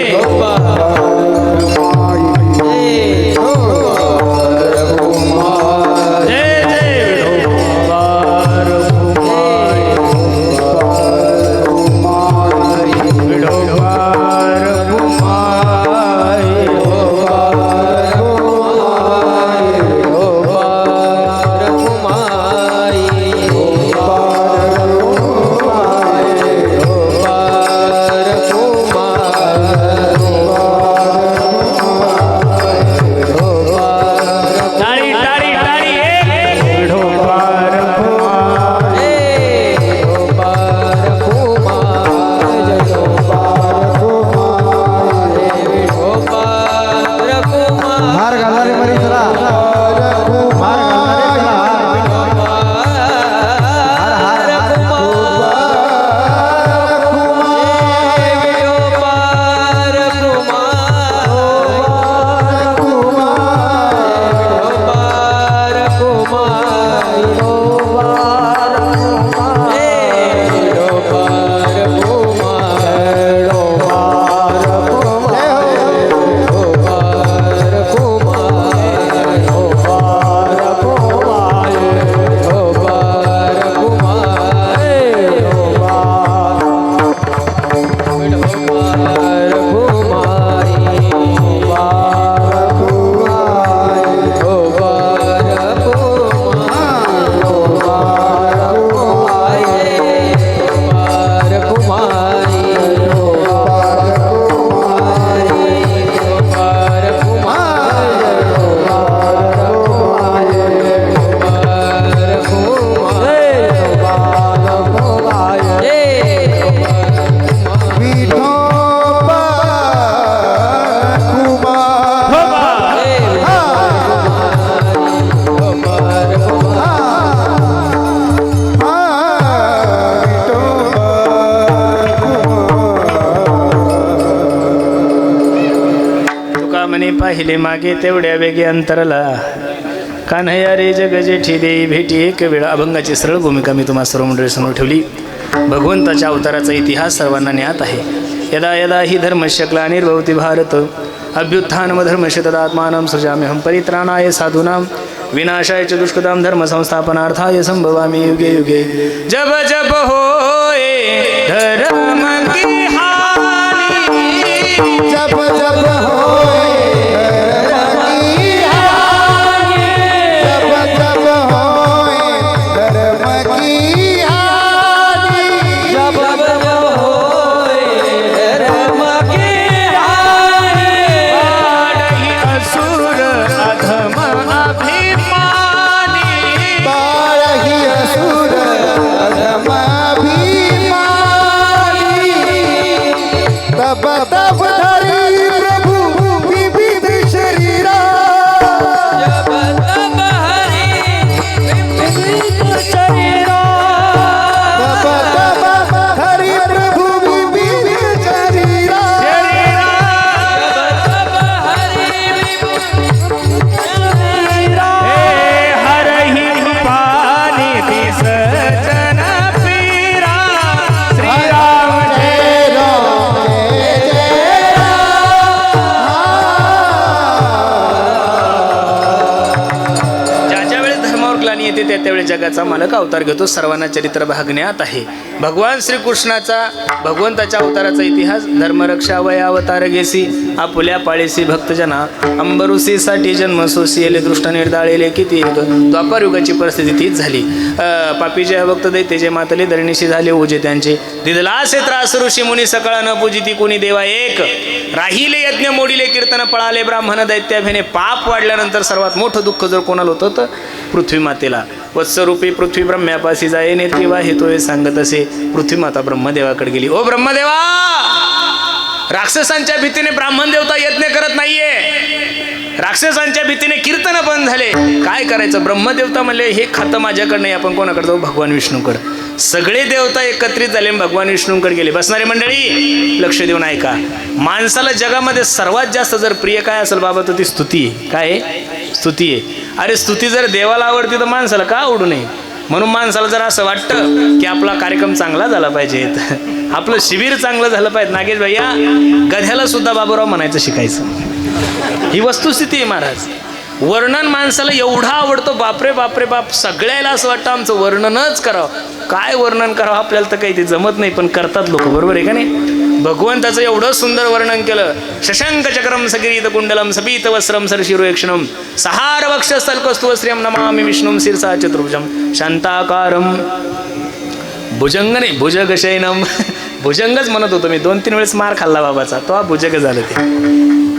पाहिले मागे तेवढ्या वेगे अंतरला. कान्हया रे जग जेठी देई भेटी एक वेळा. अभंगाची सरळ भूमिका मी तुम्हा सर्व मंडळी समोर ठेवली. भगवंताच्या अवताराचा इतिहास सर्वांना ज्ञात आहे. यदा यदा हि धर्मस्य ग्लानिर्भवति भारत अभ्युत्थानमधर्मस्य तदात्मानं सृजाम्यहं परित्राणाय साधूनां विनाशाय च दुष्कृतां धर्म संस्थापनार्थाय संभवामि युगे युगे. जब जब होए धर्म की हानि, जब जब होए धर्म की हानि, जब जब होए धर्म की हानि, जब जब होए धर्म की हानि, पाडही असुर अधम अभिमानी. बाळही असुर अधम अभिमानी. तब तब धरी प्रभु विविध शरीरा, जब तब हरि विविध शरीरा, तब तब धरी प्रभु विविध शरीरा. जब तब हरि विविध शरीरा. हरहि पानी विसर्जन पीरा. श्रीराम जय राम जय ज्या ज्या वेळेस धर्मावर ग्लानी येते त्या त्यावेळेस जगाचा मालक अवतार घेतो. सर्वांना चरित्र भाग ज्ञात आहे. भगवान श्रीकृष्णाचा भगवंताच्या अवताराचा इतिहास. धर्मरक्षा वय अवतार घेसी आपुल्या पाळीसी भक्तजना अंबरुसीसाठी जन्म सोसियले दृष्ट निर्दाळेले किती युग. द्वापार युगाची परिस्थिती तीच झाली. पापीचे भक्त दैत्याचे मातले धरणीशी झाले ओझे त्यांचे. दिदलासे त्रास ऋषी मुनी सकाळ न पूजिती कोणी देवा एक. राहिले यज्ञ मोडीले कीर्तन पळाले ब्राह्मण दैत्याभेने. पाप वाढल्यानंतर सर्वात मोठं दुःख जर कोणाला होतं तर पृथ्वी मातेला. वत्सरूपी पृथ्वी ब्रह्म्यापासी जाये नेत्री वा हेतोय सांगत असे. पृथ्वी माता ब्रह्मदेवाकडे गेली. ओ ब्रह्मदेवा, राक्षसांच्या भीतीने ब्राह्मण देवता यज्ञ करत नाहीये. राक्षसांच्या भीतीने कीर्तन बंद झाले. काय करायचं? ब्रह्मदेवता म्हणले हे खातं माझ्याकडे नाही, आपण कोणाकडे जाऊ? भगवान विष्णूकडे. सगळे देवता एकत्रित झाले, भगवान विष्णूकडे गेले. बसणारी मंडळी लक्ष देऊन ऐका. माणसाला जगामध्ये सर्वात जास्त जर प्रिय काय असेल बाबा तर ती स्तुती आहे. काय आहे? स्तुती आहे. अरे स्तुती जर देवाला आवडते तर माणसाला का आवडू नये? म्हणून माणसाला जर असं वाटतं की आपला कार्यक्रम चांगला झाला पाहिजे, आपलं शिबिर चांगलं झालं पाहिजे. नागेश भैया, गध्याला सुद्धा बाबूराव म्हणायचं शिकायचं. ही वस्तुस्थिती आहे महाराज. वर्णन माणसाला एवढा आवडतं, बापरे बापरे बाप. सगळ्याला असं वाटतं आमचं वर्णनच करावं. काय वर्णन करावं आपल्याला तर काही ते जमत नाही, पण करतात लोक. बरोबर आहे का नाही? भगवंताचं एवढं सुंदर वर्णन केलं. शशांक चक्रम सगिरीत कुंडलम सपीत वस्त्रम सरशिरोक्षणम सहार वक्षस्थल कस्तुवश्रियम नमामि विष्णुम शिरसा चतुर्भुजम शांताकारम. भुजंग नाही, भुजगशयनम. भुजंगच म्हणत होतो मी. 2-3 वेळेस मार खाल्ला बाबाचा, तो हा भुजग झालं ते.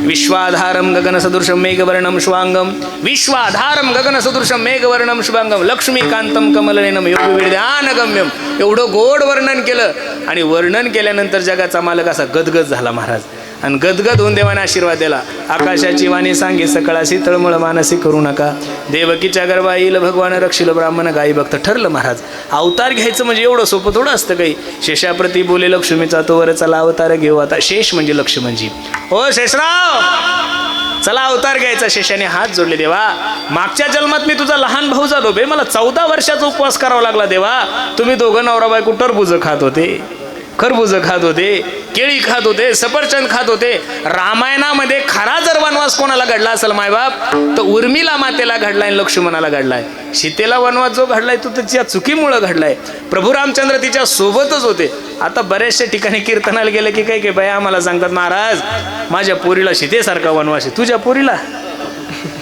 विश्वाधारम गगन सदृशम मेघवर्णम शुभांगम. विश्वाधारम गगन सदृशम मेघवर्णम शुभांगम लक्ष्मीकांतम कमलनयनम योगविद्यानगम्यम. एवढं गोड वर्णन केलं. आणि वर्णन केल्यानंतर जगाचा मालक असा गदगद झाला महाराज. आणि गदगद होऊन देवाने आशीर्वाद दिला. आकाशाची वाणी सांगे सकळासी तळमळ मानसी करू नका. देवकीच्या गर्भा येईल भगवान रक्षिल ब्राह्मण गाई भक्त. ठरलं महाराज. अवतार घ्यायचं म्हणजे एवढं सोपं थोडं असतं काही. शेषाप्रती बोले लक्ष्मीचा तो वर चला अवतार घेऊ आता. शेष म्हणजे लक्ष्मणजी. ओ शेषराव, चला अवतार घ्यायचा. शेषाने हात जोडले. देवा, मागच्या जन्मात मी तुझा लहान भाऊ झालो बे. मला 14 वर्षाचा उपवास करावा लागला देवा. तुम्ही दोघं नवरा बायको टरबूज खात होते, खरबूज खात होते, केळी खात होते, सफरचंद खात होते. रामायणामध्ये खरा जर वनवास कोणाला घडला असेल मायबाप तर उर्मिला मातेला घडलाय, लक्ष्मणाला घडलाय. सीतेला वनवास जो घडलाय तो तिच्या चुकीमुळे घडलाय. प्रभू रामचंद्र तिच्या सोबतच होते. आता बऱ्याचशा ठिकाणी कीर्तनाला गेलं की काही बाया आम्हाला सांगतात, महाराज माझ्या पोरीला सीतेसारखा वनवास आहे. तुझ्या पोरीला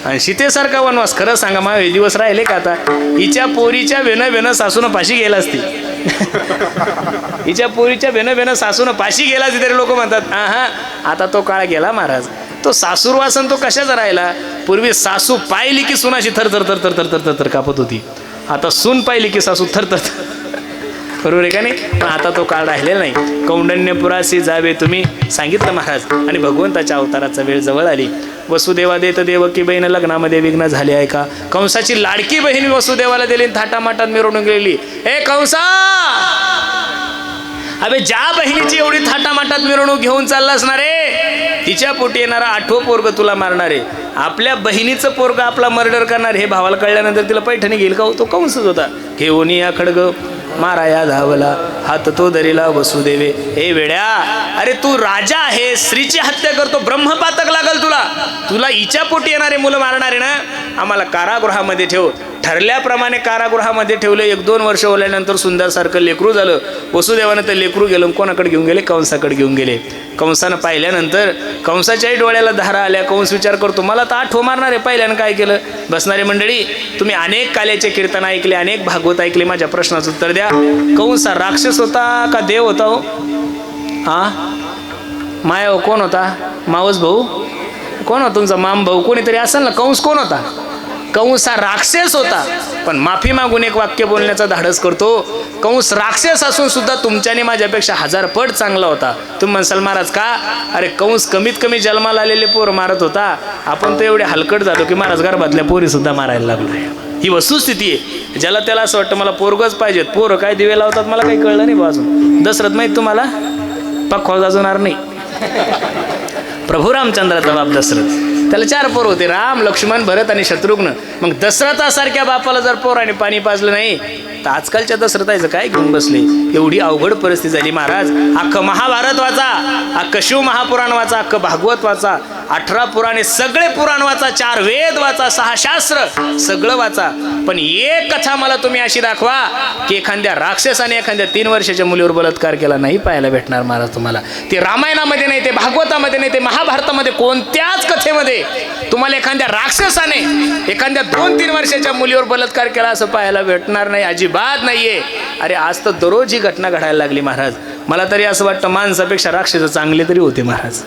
आणि सीतेसारखा वनवास? खरं सांगा मा, हे दिवस राहिले का आता? हिच्या पोरीच्या वेणं सासून पाशी गेला असती. हिच्या पोरीच्या वेणं सासून पाशी गेला असती तरी लोक म्हणतात हा आता तो काळ गेला महाराज. तो सासूरवासन तो कशाचा राहिला? पूर्वी सासू पाहिली की सुनाशी थर थर थर थर थर थर थर थर कापत होती. आता सून पाहिली की सासू थर थर. बरोबर आहे का नाही? पण आता तो काळ राहिलेला नाही. कौंडण्यपुरासी जावे तुम्ही सांगितलं महाराज. आणि भगवंताच्या अवताराचा वेळ जवळ आली. वसुदेवा देत देवकी बहीण लग्नामध्ये विघ्न झाले आहे का? कंसाची लाडकी बहीण वसुदेवाला दिली, थाटामाटात मिरवणूक गेली. ए कंसा, अबे ज्या बहिणीची एवढी थाटामाटात मिरवणूक घेऊन चालला असणार रे, तिच्या पोटी येणारा 8वं पोरग तुला मारणार आहे. आपल्या बहिणीचं पोरग आपला मर्डर करणार हे भावाला कळल्यानंतर तिला पैठणी घेईल का हो? तो कंसच होता. घेऊन या खडग माराया धावला, हात तो धरीला वसुदेवे. हे वेड्या, अरे तू राजा आहे, स्त्रीची हत्या करतो, ब्रह्मपातक लागल तुला. तुला हिच्या पोटी येणारे मुलं मारणारे ना, आम्हाला कारागृहामध्ये ठेव. ठरल्याप्रमाणे कारागृहामध्ये ठेवलं. 1-2 वर्ष ओल्यानंतर सुंदरसारखं लेकरू झालं. वसुदेवानं तर लेकरू गेलं, कोणाकडे घेऊन गेले? कंसाकडे घेऊन गेले. कंसानं पाहिल्यानंतर कंसाच्याही डोळ्याला धारा आल्या. कंस विचार करतो, मला तर 8 मारणार आहे. पहिल्यानं काय केलं? बसणारे मंडळी, तुम्ही अनेक काल्याचे कीर्तन ऐकले, अनेक भागवत ऐकले, माझ्या प्रश्नाचं उत्तर द्या. कंस राक्षस होता का देव होता हो? हा माया हो, कोण होता? मावस भाऊ कोण होता? तुमचा माम भाऊ कोणीतरी असेल ना. कंस कोण होता? कंस हा राक्षस होता. पण माफी मागून एक वाक्य बोलण्याचा धाडस करतो. कंस राक्षस असून सुद्धा तुमच्याने माझ्यापेक्षा 1000 पट चांगला होता. तुम्ही म्हणसाल महाराज का? अरे कंस कमीत कमी जन्माला आलेले पोर मारत होता. आपण तर एवढे हलकट झालो की महाराज गर्भातल्या पोरी सुद्धा मारायला लागलो. ही वस्तुस्थिती आहे. ज्याला त्याला असं वाटतं मला पोरगच पाहिजेत. पोरं काय दिवे लावतात मला काही कळलं नाही बाजून. दशरथ माहीत तुम्हाला? पक्का गाजवणार नाही. प्रभू रामचंद्राचा बाप दशरथ, त्याला 4 पोर होते, राम, लक्ष्मण, भरत आणि शत्रुघ्न. मग दशरथासारख्या बापाला जर पोराने पाणी पाजलं नाही तर आजकालच्या दशरथाचं काय घेऊन बसले? एवढी अवघड परिस्थिती झाली महाराज. अख्खं महाभारत वाचा, अख्खं शिव महापुराण वाचा, अख्खं भागवत वाचा, 18 पुराणे, सगळे पुराण वाचा, 4 वेद वाचा, 6 शास्त्र सगळं वाचा. पण एक कथा मला तुम्ही अशी दाखवा की एखाद्या राक्षसाने एखाद्या 3 वर्षाच्या मुलीवर बलात्कार केला. नाही पाहायला भेटणार महाराज तुम्हाला. ते रामायणामध्ये नाही, ते भागवतामध्ये नाही, ते महाभारतामध्ये कोणत्याच कथेमध्ये तुम्हाला एखाद्या राक्षसाने एखाद्या 2-3 वर्षाच्या मुलीवर बलात्कार केला असं पाहायला भेटणार नाही. अजिबात नाहीये. अरे आज तर दररोज ही घटना घडायला लागली महाराज. मला तरी असं वाटतं माणसापेक्षा राक्षस चांगले तरी होते महाराज.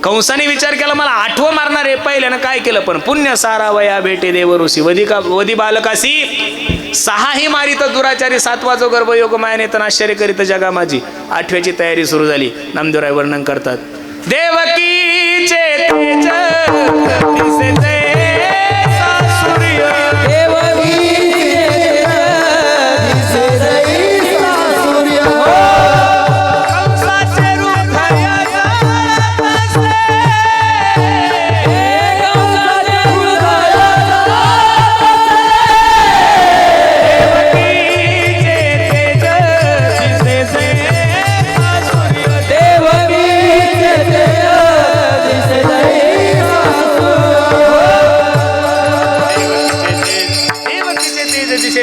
कंसाने विचार केला मला 8वं मारणार आहे. पहिल्यानं काय केलं? पण पुण्य सारा वया भेटे देव ऋषी वधी बालकासी 6ही मारित दुराचारी 7वा जो गर्भयोग मायाने तर आश्चर्य करीत जगा माझी. 8व्याची तयारी सुरू झाली. नामदेवराय वर्णन करतात. देवकीचे तेज दिसते सूर्य, कंसाचे रूप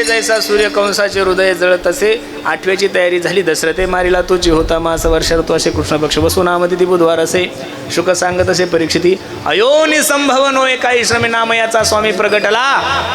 जैसा सूर्य कंसाचे हृदय जळत असे. 8व्याची तयारी झाली. दशरथे मारिला तुझी होता मास वर्ष ऋतू असे कृष्ण पक्ष वसुनामती बुधवार असे. शुक सांगत असे परीक्षिती अयोनी संभव नो एकाही श्रमे नामयाचा स्वामी प्रगटला.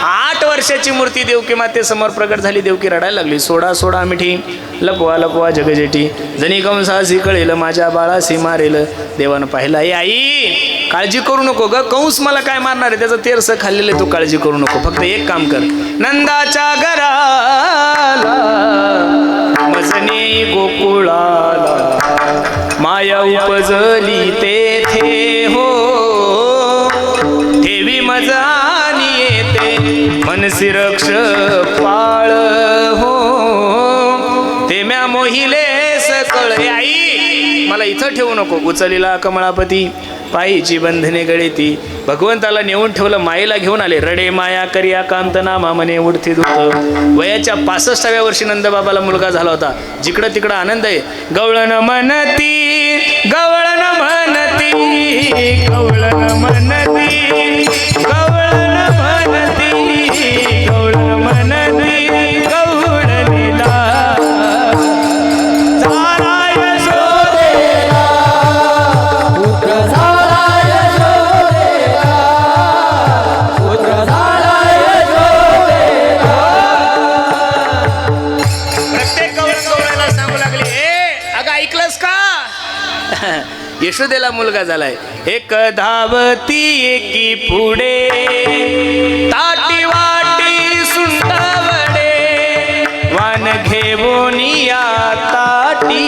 8 वर्षाची मूर्ती देवकी मातेसमोर प्रगट झाली. देवकी रडायला लागली. सोडा सोडा मिठी लपवा लपवा जगजेटी जनी कंसासी कळेल माझ्या बाळासी मारेल. देवानं पाहिलं आई आई काळजी करू नको ग. कंस मला काय मारणार आहे? त्याचं तेरस खाल्लेलं तू काळजी करू नको. फक्त एक काम कर. नंदाच्या घराला मजनी गोकुळाला माया उपजली तेथे हो. ठेवी मजानी येते मनसी रक्ष पाळ हो. ते म्या मोहिले सकळ आई मला इथं ठेवू नको. उचलीला कमळापती पायीची बंधने गळीती. भगवंताला नेऊन ठेवलं. मायेला घेऊन आले. रडे माया करिया कांत नामा मने उडती दूत. वयाच्या 65व्या वर्षी नंदबाबाला मुलगा झाला होता. जिकडं तिकडं आनंद आहे. गवळण म्हणती गवळण म्हणती गवळण म्हणती गवळण म्हणती गवळण म्हणती गवळणीला यशोदेला मुलगा झालाय. एक धावती एकी पुढे ताटी वाटी सुंटावडे वान घेऊन या ताटी.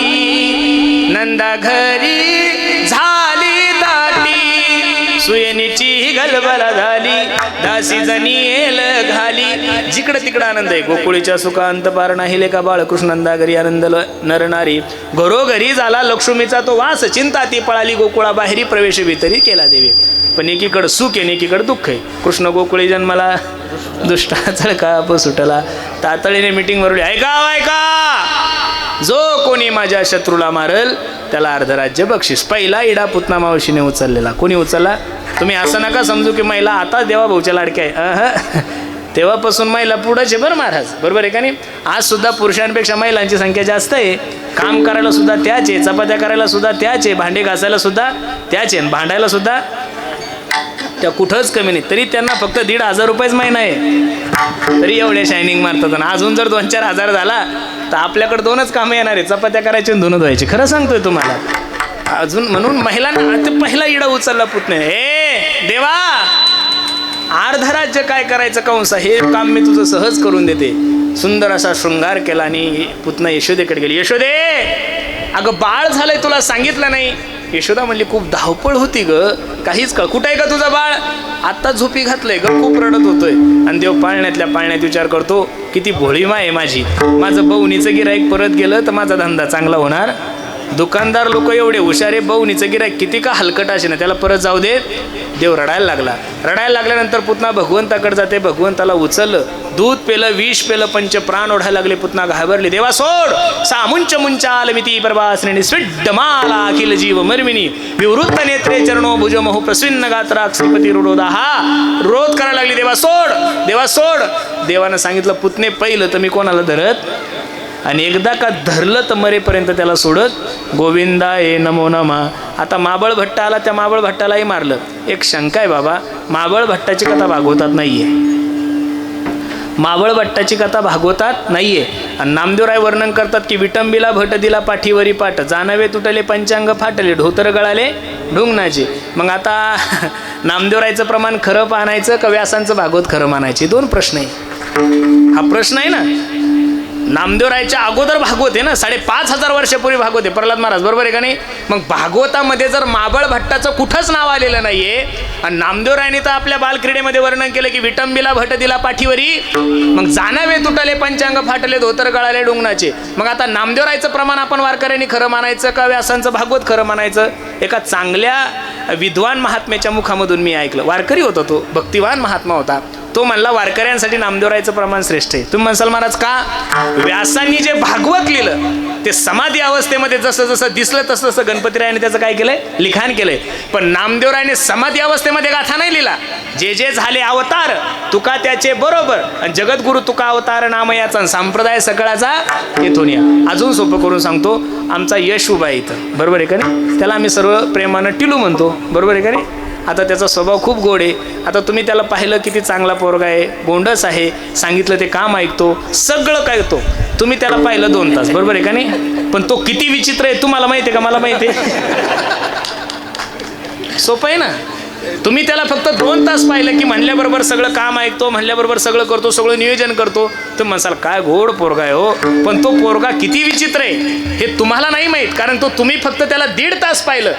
नंदा घरी झाली दाटी सुयनीची गलबला झाली. दासी जनी येल घाली खाली जिकडं तिकडं आनंद आहे. गोकुळीच्या सुखा अंत पार नाही लेका बाळकृष्णंदा घरी आनंद नरनारी. घरोघरी झाला लक्ष्मीचा तो वास, चिंता ती पळाली गोकुळा बाहेरी प्रवेश भीतरी केला देवी. पण एकीकडं सुख आहे एकीकडं दुःख आहे. कृष्ण गोकुळी जन्माला दुष्टा चळका सुटला. तातडीने मीटिंग भरवली. ऐका, जो कोणी माझ्या शत्रूला मारल त्याला अर्धराज्य बक्षीस. पहिला इडा पुतना मावशीने उचललेला. कोणी उचलला? तुम्ही असं नका समजू की महिला आता देवा भाऊच्या लाडक्या आहे. तेव्हापासून महिला पुढंच आहे बरं महाराज, बरोबर आहे का नाही? आज सुद्धा पुरुषांपेक्षा महिलांची संख्या जास्त आहे. काम करायला सुद्धा त्याच आहे, चपात्या करायला सुद्धा त्याच आहे, भांडे घासायला सुद्धा त्याच आहे, भांडायला सुद्धा त्या कुठंच कमी नाही. तरी त्यांना फक्त 1,500 रुपयेच महिना आहे, तरी एवढे शायनिंग मारतात. आणि अजून जर 2-4 हजार झाला तर आपल्याकडे 2च कामं येणार आहे, चपात्या करायची आणि धुणं धुवायची. खरं सांगतोय तुम्हाला. अजून म्हणून महिलांना ते पहिला इडा उचलला पुतणे. हे देवा, अर्ध राज्य काय करायचं कंसा, हे काम मी तुझं सहज करून देते. सुंदर असा शृंगार केला आणि पुतना यशोदेकडे गेली. यशोदे, अगं बाळ झालंय, तुला सांगितलं नाही. यशोदा म्हणली खूप धावपळ होती ग, काहीच कळ. कुठं आहे का तुझा बाळ? आत्ता झोपी घातलंय ग, खूप रडत होतोय. आणि देव पाळण्यातल्या पाळण्यात विचार करतो, किती भोळी माय आहे माझी. माझं बवणीचं गिराईक परत गेलं तर माझा धंदा चांगला होणार. दुकानदार लोक एवढे हुशारे, बवणीचं गिराईक किती का हलकट असे ना, त्याला परत जाऊ दे. देव रडायला लागला. रडायला लागल्यानंतर पुतना भगवंताकडे जाते, भगवंताला उचललं, दूध पेलं, विष पेलं, पंच प्राण ओढायला लागले. पुतना घाबरले. देवा सोड, सामुंच मुंचाल मिती प्रभासनी स्विड्डमाला अखिल जीव मर्मिनी विवृत्त नेत्रे चरणो भुजमहु प्रसन्न गात्रा श्रीपती रुडोदा. हा रोध करायला लागली. देवा सोड, देवा सोड. देवानं सांगितलं, पुतणे पहिलं तर मी कोणाला धरत, आणि एकदा का धरलं तर मरेपर्यंत त्याला सोडत. गोविंदा ए नमो नमा. आता माबळ भट्ट आला, त्या माबळ भट्टालाही मारलं. एक शंका आहे बाबा, माबळ भट्टाची कथा भागवतात नाहीये. माबळ भट्टाची कथा भागवतात नाहीये. आणि नामदेवराय वर्णन करतात की विटंबीला भट दिला पाठीवरी पाठ, जाणवे तुटले पंचांग फाटले, ढोतर गळाले ढुंगणाचे. मग आता नामदेवरायचं प्रमाण खरं मानायचं का व्यासांचं भागवत खरं मानायचे? 2 प्रश्न आहे. हा प्रश्न आहे ना. नामदेवरायच्या अगोदर भागवत आहे ना, 5,500 वर्षापूर्वी भागवत आहे प्रल्हाद महाराज, बरोबर आहे का नाही? मग भागवतामध्ये जर माबळ भट्टाचं कुठंच नाव आलेलं नाहीये, आणि नामदेवरायने तर आपल्या बालक्रीडेमध्ये वर्णन केलं की विटंबीला भट दिला पाठीवरी, मग जाणावे तुटले पंचांग फाटले, धोतर गळाले डोंगणाचे. मग आता नामदेवरायचं प्रमाण आपण वारकऱ्यांनी खरं मानायचं का व्यासांचं भागवत खरं मानायचं? एका चांगल्या विद्वान महात्म्याच्या मुखामधून मी ऐकलं. वारकरी होता तो, भक्तिवान महात्मा होता. तो म्हणला वारकऱ्यांसाठी नामदेवरायचं प्रमाण श्रेष्ठ आहे. तुम्ही म्हणसाल महाराज का? व्यासांनी जे भागवत लिहिलं ते समाधी अवस्थेमध्ये जसं जसं दिसलं तसं तसं गणपतीरायाने त्याचं काय केलंय? लिखाण केलंय. पण नामदेवरायने समाधी अवस्थेमध्ये गाथा नाही लिहिला. जे जे झाले अवतार तुका त्याचे बरोबर, आणि जगद्गुरु तुका अवतार नामयाचा, संप्रदाय सकाळाचा येथून या. अजून सोपं करून सांगतो, आमचा यश उभा आहे इथं, बरोबर आहे का नाही? त्याला आम्ही सर्व प्रेमानं टिलू म्हणतो, बरोबर आहे का नाही? आता त्याचा स्वभाव खूप गोड आहे. आता तुम्ही त्याला पाहिलं किती चांगला पोरगा आहे, गोंडस आहे, सांगितलं ते काम ऐकतो, सगळं काय होतो. तुम्ही त्याला पाहिलं 2 तास, बरोबर आहे का नाही? पण तो किती विचित्र आहे तुम्हाला माहिती आहे का? मला माहिती आहे. सोपं आहे ना. तुम्ही त्याला फक्त 2 तास पाहिलं की म्हणल्याबरोबर सगळं काम ऐकतो, म्हणल्याबरोबर सगळं करतो, सगळं नियोजन करतो. तुम्ही म्हणसाल काय गोड पोरगा आहे हो. पण तो पोरगा किती विचित्र आहे हे तुम्हाला नाही माहीत, कारण तुम्ही फक्त त्याला 1.5 तास पाहिलं.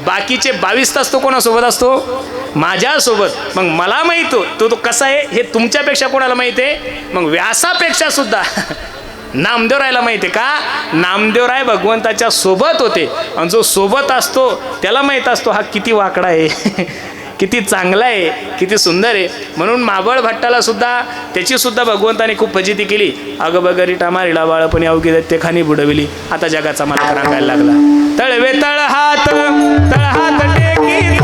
बाकीचे 22 तास तो कोणासोबत असतो? माझ्यासोबत. मग मला माहीत तो कसा आहे हे तुमच्यापेक्षा कोणाला माहिती आहे? मग व्यासापेक्षा सुद्धा नामदेवरायला माहिती आहे का? नामदेवराय भगवंताच्या सोबत होते, आणि जो सोबत असतो त्याला माहीत असतो हा किती वाकडा आहे, किती चांगला आहे, किती सुंदर आहे. म्हणून माबळ भट्टाला सुद्धा त्याची सुद्धा भगवंताने खूप फजिती केली. अगं बगरी टामारीला बाळपणी अवघी ते खानी बुडविली. आता जगाचा मला रांगायला लागला. तळवे तळहात टेकी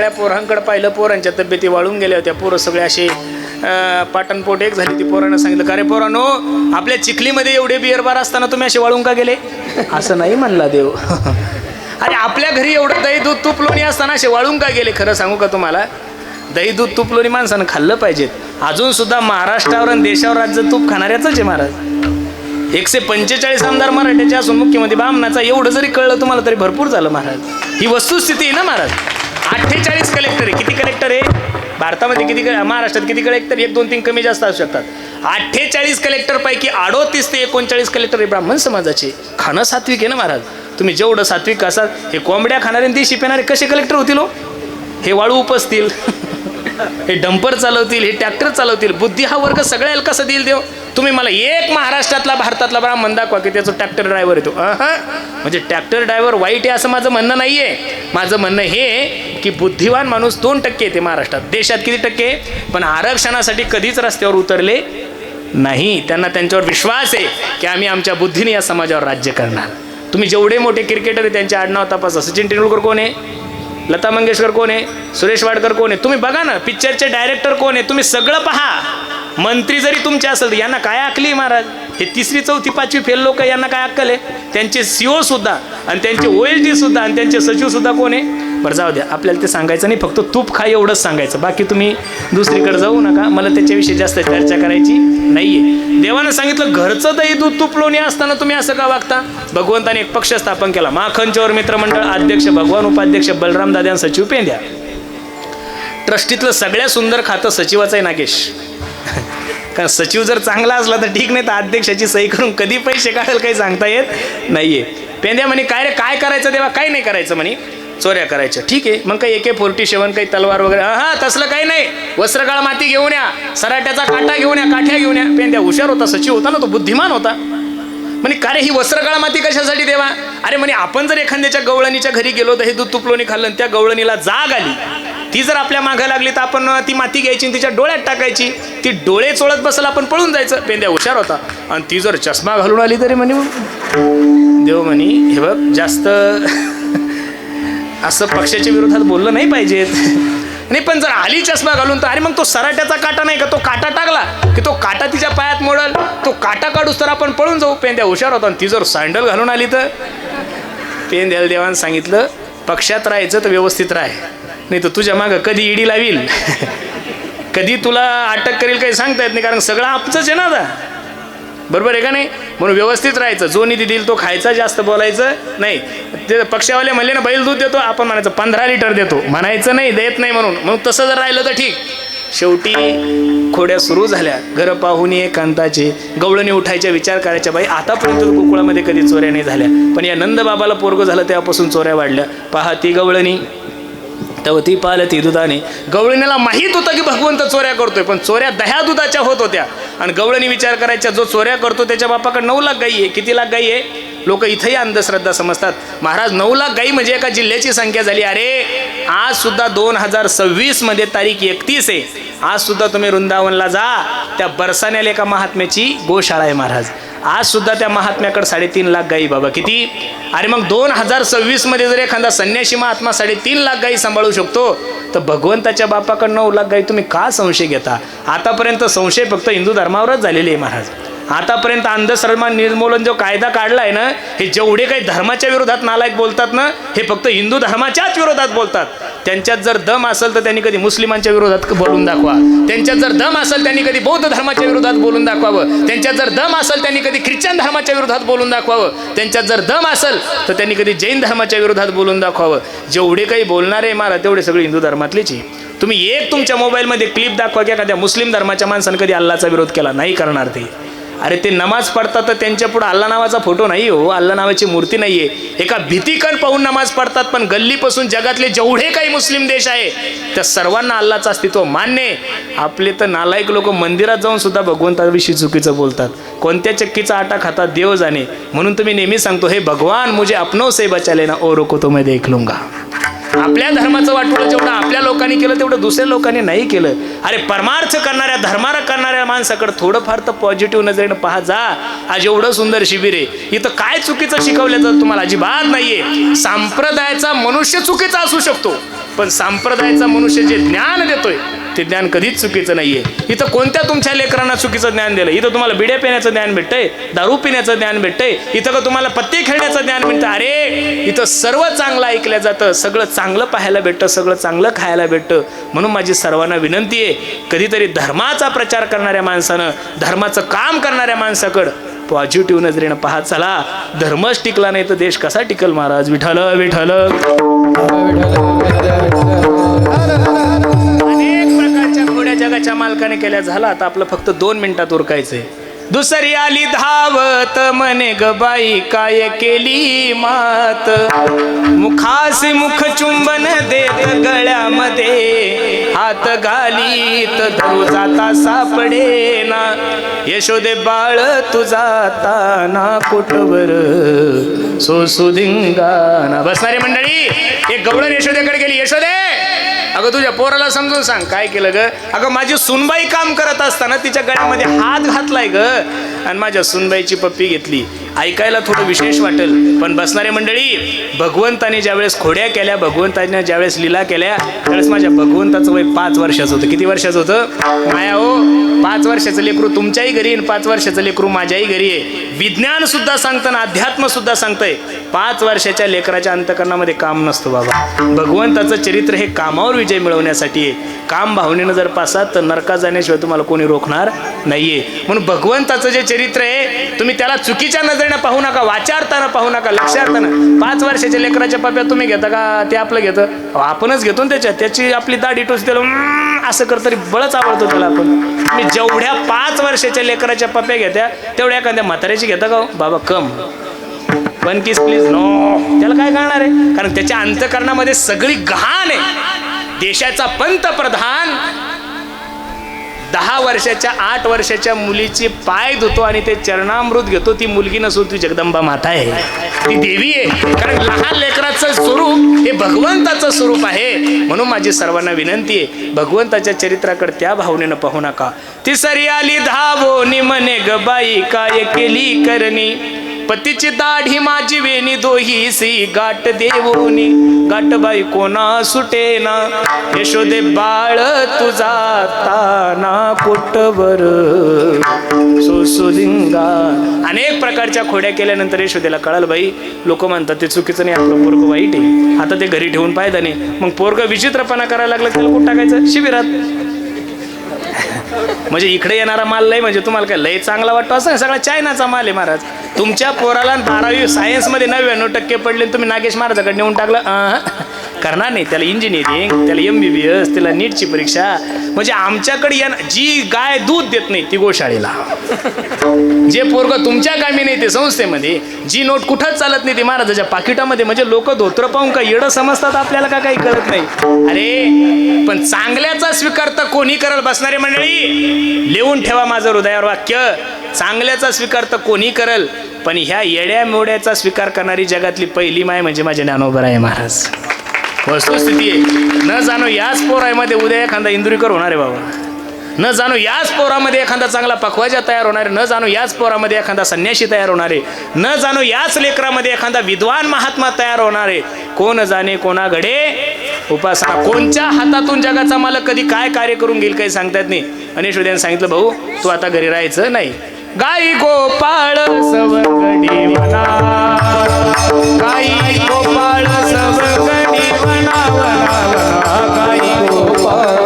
सगळ्या पोरांकडे पाहिलं, पोरांच्या तब्येती वाळून गेल्या होत्या. पोरं सगळे असे पाटणपोट एक झाली. ती पोरांना सांगितलं, का रे पोरांनो, आपल्या चिखलीमध्ये एवढे बिअर बार असताना तुम्ही असे वाळून का गेले? असं नाही म्हणला देव. अरे आपल्या घरी एवढं दही दूध तूप लोणी असताना असे वाळून का गेले? खरं सांगू का तुम्हाला, दही दूध तूप लोणी माणसानं खाल्लं पाहिजेत. अजून सुद्धा महाराष्ट्रावर आणि देशावर राज्य तूप खाणाऱ्याच आहे महाराज. 145 आमदार मराठ्याचे असून मुख्यमंत्री बामणाचा, एवढं जरी कळलं तुम्हाला तरी भरपूर झालं महाराज. ही वस्तुस्थिती आहे ना महाराज. 48 कलेक्टर आहे. किती कलेक्टर आहे भारतामध्ये? किती महाराष्ट्रात किती कलेक्टर? 1, 2, 3 कमी जास्त असू शकतात. 48 कलेक्टर पैकी 38 ते 39 कलेक्टर हे ब्राह्मण समाजाचे. खाणं सात्विक आहे ना महाराज. तुम्ही जेवढं सात्विक असाल, हे कोंबड्या खाणारे आणि देशी पेणारे कसे कलेक्टर होतील हो? हे वाळू उपसतील, हे डंपर चालवतील, हे ट्रॅक्टर चालवतील. बुद्धी हा वर्ग सगळ्याला कसं देईल देव? तुम्ही मला एक महाराष्ट्रातला भारतातला ब्राह्मण दाखवा की त्याचा ट्रॅक्टर ड्रायव्हर येतो. म्हणजे ट्रॅक्टर ड्रायव्हर वाईट आहे असं माझं म्हणणं नाहीये. माझं म्हणणं हे की बुद्धिवान माणूस 2% येते महाराष्ट्रात. देशात किती टक्के? पण आरक्षणासाठी कधीच रस्त्यावर उतरले नाही. त्यांना त्यांच्यावर विश्वास आहे की आम्ही आमच्या बुद्धीने या समाजावर राज्य करणार. तुम्ही जेवढे मोठे क्रिकेटर आहे त्यांचे आडनाव तपासा. सचिन तेंडुलकर कोण आहे? लता मंगेशकर कोण आहे? सुरेश वाडकर कोण आहे? तुम्ही बघा ना, पिक्चरचे डायरेक्टर कोण आहे? तुम्ही सगळं पहा. मंत्री जरी तुमचे असेल तर यांना काय अकली महाराज? हे 3री 4थी 5वी फेल लोक, यांना काय अक्कल आहे? त्यांचे CEO सुद्धा आणि त्यांचे OSD सुद्धा आणि त्यांचे सचिव सुद्धा कोण आहे? बरं जाऊ द्या, आपल्याला ते सांगायचं नाही. फक्त तूप खा एवढंच सांगायचं. बाकी तुम्ही दुसरीकडे जाऊ नका. मला त्याच्याविषयी जास्त चर्चा करायची नाहीये. देवानं सांगितलं घरचं दही दूध तूप लोणी असताना तुम्ही असं का वागता? भगवंताने एक पक्ष स्थापन केला. माखनचोर मित्रमंडळ अध्यक्ष भगवान, उपाध्यक्ष बलराम दादा, सचिव पेंद्या. ट्रस्टीतलं सगळ्यात सुंदर खातं सचिवाचं आहे नागेश. कारण सचिव जर चांगला असला तर ठीक, नाही तर अध्यक्षाची सही करून कधी पैसे काढेल काही सांगता येत नाहीये. पेंद्या म्हणे, काय रे काय करायचं देवा? काही नाही करायचं म्हणे, चोऱ्या करायच्या. ठीक आहे, मग काही AK-47 काही तलवार वगैरे? तसलं काही नाही. वस्त्रकाळ माती घेऊन या, सराट्याचा काटा घेऊन या, काठ्या घेऊन या. पेंद्या हुशार होता, सचिव होता ना, तो बुद्धिमान होता. म्हणे का रे ही वस्त्रकाळ माती कशासाठी देवा? अरे म्हणे आपण जर एखाद्याच्या गवळणीच्या घरी गेलो तर हे दूध तुपलोणी खाल्लं आणि त्या गवळणीला जाग आली, ती जर आपल्या मागं लागली तर आपण ती माती घ्यायची आणि तिच्या डोळ्यात टाकायची. ती डोळे चोळत बसल, आपण पळून जायचं. पेंद्या हुशार होता. आणि ती जर चष्मा घालून आली तरी म्हणे देव म्हणे, हे बघ जास्त असं पक्षाच्या विरोधात बोललं नाही पाहिजेत. नाही पण जर आली चष्मा घालून तर अरे मग तो सराट्याचा काटा नाही का, तो काटा टाकला की तो काटा तिच्या पायात मोडल, तो काटा काढूस तर आपण पळून जाऊ. पेंद्या हुशार होता. आणि ती जर सँडल घालून आली तर पेंद्याला देवानं सांगितलं पक्षात राहायचं तर व्यवस्थित राह, नाही तर तुझ्या मागं कधी ईडी लावील कधी तुला अटक करेल काही सांगता येत नाही. कारण सगळं आमचंच आहे ना आता, बरोबर आहे का नाही? म्हणून व्यवस्थित राहायचं. जो निधी देईल तो खायचा, जास्त बोलायचं नाही. ते पक्षावाले म्हणले ना बैल दूध देतो, आपण म्हणायचं 15 लिटर देतो, म्हणायचं नाही देत नाही म्हणून. मग तसं जर राहिलं तर ठीक. शेवटी खोड्या सुरू झाल्या. घर पाहुणी एकांताचे, गवळणी उठायच्या विचार करायच्या. बाई आतापर्यंत गोकुळामध्ये कधी चोऱ्या नाही झाल्या, पण या नंदबाबाला पोरगं झालं तेव्हापासून चोऱ्या वाढल्या. पहा ती गवळणी तवती पालती दुधाने. गवळणीला माहीत होतं की भगवंत चोऱ्या करतोय, पण चोऱ्या दह्या दुधाच्या होत होत्या. आणि गवळणी विचार करायच्या, जो चोऱ्या करतो त्याच्या बापाकडे 9 लाख गाई आहे. किती लाख गाई आहे? लोक इथंही अंधश्रद्धा समजतात. महाराज 9 लाख गाई म्हणजे एका जिल्ह्याची संख्या झाली. अरे आज सुद्धा 2026 मध्ये तारीख 31 आहे. आज सुद्धा तुम्ही वृंदावनला जा, त्या बरसाण्याला एका महात्म्याची गोशाळा आहे महाराज. आज सुद्धा त्या महात्म्याकडे 3.5 लाख गाई. बाबा किती? अरे मग 2026 मध्ये जर एखादा संन्यासी महात्मा 3.5 लाख गाई सांभाळू शकतो, तर भगवंताच्या बापाकडे 9 लाख गाई तुम्ही का संशय घेता? आतापर्यंत संशय फक्त हिंदू धर्मावरच झालेले आहे महाराज. आतापर्यंत अंधश्रद्धा निर्मूलन जो कायदा काढला आहे ना, हे जेवढे काही धर्माच्या विरोधात नालायक बोलतात ना, हे फक्त हिंदू धर्माच्याच विरोधात बोलतात. त्यांच्यात जर दम असेल तर त्यांनी कधी मुस्लिमांच्या विरोधात बोलून दाखवा. त्यांच्यात जर दम असेल त्यांनी कधी बौद्ध धर्माच्या विरोधात बोलून दाखवावं. त्यांच्यात जर दम असेल त्यांनी कधी ख्रिश्चन धर्माच्या विरोधात बोलून दाखवावं. त्यांच्यात जर दम असेल तर त्यांनी कधी जैन धर्माच्या विरोधात बोलून दाखवावं. जेवढे काही बोलणारे मारा तेवढे सगळे हिंदू धर्मातलेच. तुम्ही एक तुमच्या मोबाईलमध्ये क्लिप दाखवा की एखाद्या मुस्लिम धर्माच्या माणसानं कधी अल्लाचा विरोध केला नाही करणार ते. अरे ते नमाज पडतात तर त्यांच्या पुढे अल्ला नावाचा फोटो नाही हो, अल्ला नावाची मूर्ती नाहीये. एका भीतीकण पाहून नमाज पडतात. पण गल्लीपासून जगातले जेवढे काही मुस्लिम देश आहे त्या सर्वांना अल्लाचं अस्तित्व मान्य आहे. आपले तर नालायक लोक मंदिरात जाऊन सुद्धा भगवंताविषयी चुकीचं बोलतात. कोणत्या चक्कीचा आटा खातात देव जाणे. म्हणून तुम्ही नेहमी सांगतो, हे भगवान मुझे अपनों से बचा लेना और को तो मैं देख लूंगा. आपल्या धर्माचं वाटोळं जेवढं आपल्या लोकांनी केलं तेवढं दुसऱ्या लोकांनी नाही केलं. अरे परमार्थ करणाऱ्या, धर्मार्थ करणाऱ्या माणसाकडे थोडंफार तर पॉझिटिव्ह नजरेनं पहा जा. आज एवढं सुंदर शिबिर आहे, इथं काय चुकीचं शिकवलं जातं तुम्हाला अजिबात नाहीये. संप्रदायाचा मनुष्य चुकीचा असू शकतो, पण संप्रदायाचा मनुष्य जे ज्ञान देतोय ते ज्ञान कधीच चुकीचं नाहीये. इथं कोणत्या तुमच्या लेकरांना चुकीचं ज्ञान दिलं? इथं तुम्हाला बिड्या पिण्याचं ज्ञान भेटतंय, दारू पिण्याचं ज्ञान भेटतंय, इथं का तुम्हाला पत्ते खेळण्याचं ज्ञान भेटतं? अरे इथं सर्व चांगलं ऐकलं जातं, सगळं चांगलं पाहायला भेटतं, सगळं चांगलं खायला भेटतं. म्हणून माझी सर्वांना विनंती आहे, कधीतरी धर्माचा प्रचार करणाऱ्या माणसानं, धर्माचं काम करणाऱ्या माणसाकडं पॉझिटिव्ह नजरेनं पाहत चला. धर्मच टिकला नाही तर देश कसा टिकल महाराज? विठ्ठल विठ्ठल. अनेक प्रकारच्या खोड्या जगाच्या मालकाने केल्या. झाला आता आपलं फक्त 2 मिनिटात उरकायचंय. दुसरी आली धावत म्हणे ग बाई काय केली मात, मुखासी मुख चुंबन देत गळ्यामध्ये, हात घालीत धरू जाता सापडेना, यशोदे बाळ तू जाताना कुठवर सोसुदिंगाना. बसणारी मंडळी एक गवळण यशोदेकडे गेली. यशोदे अगं तुझ्या पोराला समजून सांग काय केलं ग? अगं माझी सुनबाई काम करत असताना तिच्या गळ्यामध्ये हात घातलाय ग आणि माझ्या सुनबाईची पप्पी घेतली. ऐकायला थोडं विशेष वाटेल पण बसणारी मंडळी, भगवंताने ज्यावेळेस खोड्या केल्या, भगवंताने ज्यावेळेस लीला केल्या, त्यावेळेस माझ्या भगवंताचं वय 5 वर्षाचं होतं. किती वर्षाचं होतं माया हो? 5 वर्षाचं लेकरू तुमच्याही घरी आणि 5 वर्षाचं लेकरू माझ्याही घरी आहे. विज्ञान सुद्धा सांगतं, अध्यात्म सुद्धा सांगतंय 5 वर्षाच्या लेकराच्या अंतकरणामध्ये काम नसतो बाबा. भगवंताचं चरित्र हे कामावर विजय मिळवण्यासाठी आहे. काम भावनेनं जर पासात तर नरकात जाण्याशिवाय तुम्हाला कोणी रोखणार नाहीये. म्हणून भगवंताचं जे चरित्र आहे तुम्ही त्याला चुकीच्या नजरेनं पाहू नका, वाचारताना पाहू नका, लक्षार्थानं. 5 वर्षाच्या लेकराच्या पाप्या तुम्ही घेता का? ते आपलं घेतं, आपणच घेतो ना त्याची आपली दाढी टोच त्याला असं कर तरी बळच आवडतो त्याला. आपण तुम्ही जेवढ्या 5 वर्षाच्या लेकराच्या पप्या घेत्या तेवढ्या एखाद्या म्हाताऱ्याची घेता का बाबा? कम 1 किस प्लीज नो. त्याला काय करणार आहे? कारण त्याच्या अंतकरणामध्ये सगळी घाण आहे. देशाचा पंतप्रधान 10 वर्षाच्या 8 वर्षाच्या मुलीचे पाय धुतो आणि ते चरणामृत घेतो. ती मुलगी नसून ती जगदंबा माता आहे, ती देवी आहे. कारण लहान लेकराचं स्वरूप हे भगवंताचं स्वरूप आहे. म्हणून माझी सर्वांना विनंती आहे, भगवंताच्या चरित्राकडे त्या भावनेनं पाहू नका. तिसरी आली धावोनी म्हणे ग बाई काय केली करणी, पतीची दाढी माझी वेणी दोहीसी गाठ देवोनी, गाठ बाई कोणा सुटेना, यशोदे बाळ तुझा ताना कोटवर सोसुदिंगा. अनेक प्रकारच्या खोड्या केल्यानंतर यशोदेला कळालं बाई लोक म्हणतात ते चुकीचं नाही, आपलं पोरग वाईट आहे. आता ते घरी ठेवून फायदा नाही. मग पोरग विचित्रपणा करायला लागलं, त्याला कुठं टाकायचं? शिबिरात. म्हणजे इकडे येणारा माल लय म्हणजे तुम्हाला काय लय चांगला वाटतो असं? सगळा चायनाचा माल आहे महाराज. तुमच्या पोराला 12वी सायन्समध्ये 99% पडले, तुम्ही नागेश महाराजाकडे नेऊन टाकलं. करणार नाही. त्याला इंजिनिअरिंग, त्याला MBBS, त्याला नीटची परीक्षा. म्हणजे आमच्याकडे जी गाय दूध देत नाही ती गोशाळेला, जे पोरग तुमच्या कामी नाही ते संस्थेमध्ये, जी नोट कुठंच चालत नाही ती महाराजाच्या पाकिटामध्ये. म्हणजे लोक धोत्र पाहून का येडं समजतात आपल्याला का काही कळत नाही. अरे पण चांगल्याचा स्वीकार तर कोणी करल? बसणारी मंडळी लिहून ठेवा माझं हृदयावर वाक्य, चांगल्याचा स्वीकार तर कोणी करल, पण ह्या येड्या मोड्याचा स्वीकार करणारी जगातली पहिली माय म्हणजे माझे ज्ञानोबराय महाराज. वस्तुस्थिती आहे. न जाणो याच पोरामध्ये उद्या एखादा इंदुरीकर होणार आहे बाबा. न जाणो याच पोरामध्ये एखादा चांगला पखवाजा तयार होणार आहे. न जाणो याच पोरामध्ये एखादा संन्यासी तयार होणार आहे. न जाणो याच लेकरामध्ये एखादा विद्वान महात्मा तयार होणार आहे. कोण जाणे कोणा घडे उपासना. कोणच्या हातातून जगाचा मालक कधी काय कार्य करून घेईल काही सांगता येत नाही. आणि यशोदेने सांगितलं भाऊ तू आता घरी राहायचं नाही. गाई गोपाळ सवगडी म्हणा, गाई गोपाळ सवगडी म्हणा, गाई गोपाळ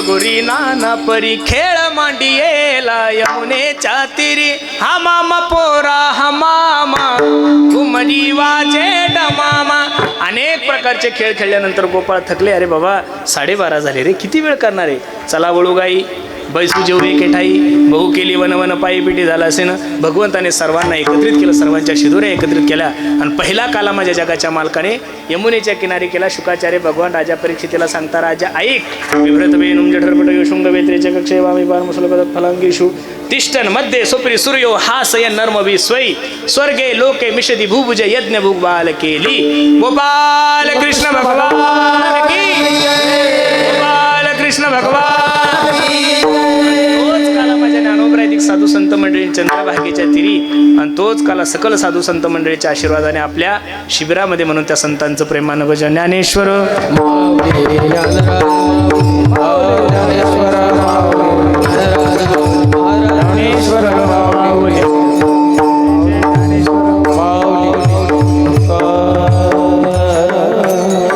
गोरी नाना परी खेळ मांडियेला यमुनेच्या तीरी, हा मामा पोरा हा मामा घुमरी वाजे डमामा. अनेक प्रकारचे खेळ खेळल्यानंतर गोपाळ थकले. अरे बाबा 12:30 झाले रे, किती वेळ करणार आहे? चला वळू गाई बैसू जेवढे केठाई, बहु केली वन वन पायी पिटी झाला असे ना. भगवंताने सर्वांना एकत्रित केलं, सर्वांच्या शिदोऱ्या एकत्रित केल्या आणि पहिला काला माझ्या जगाच्या मालकाने यमुनेच्या किनारी केला. शुकाचार्य भगवान राजा परीक्षितीला सांगता राजा ऐक, विभ्रत बेनुम जठरपट योशुंग वेत्रेचे कक्षे वामी पार मुसलपद फलांगीषु तिष्ठन मध्ये सुप्री सूर्यो हा सयन नर्म विस्वई, स्वर्गे लोके मिषदी भूभुज यज्ञ भूग बाल केली. गोपाल कृष्ण भगवान की, गोपाल कृष्ण भगवान. साधू संत मंडळी चंद्रभागेच्या तिरी आणि तोच काला सकल साधू संत मंडळीच्या आशीर्वादाने आपल्या शिबिरामध्ये म्हणून त्या संतांचं प्रेमानं भजन ज्ञानेश्वर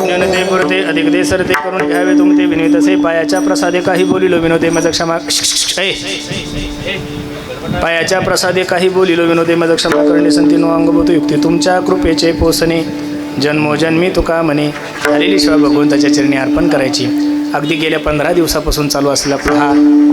ज्ञानते पुरते अधिक दे सरते करून घ्यावे तुमते विनित असे पायाच्या प्रसादे काही बोलिलो विनोदे मज क्षमा पायाच्या प्रसादे काही बोलिलो विनोदे मज क्षमा करणे संती नो अंगभूत युक्ती तुमच्या कृपेचे पोसणे जन्मोजन्मी तुका म्हणे झालेली सेवा भगवंताच्या चरणी अर्पण करायची. अगदी गेल्या 15 दिवसापासून चालू असलेला पहा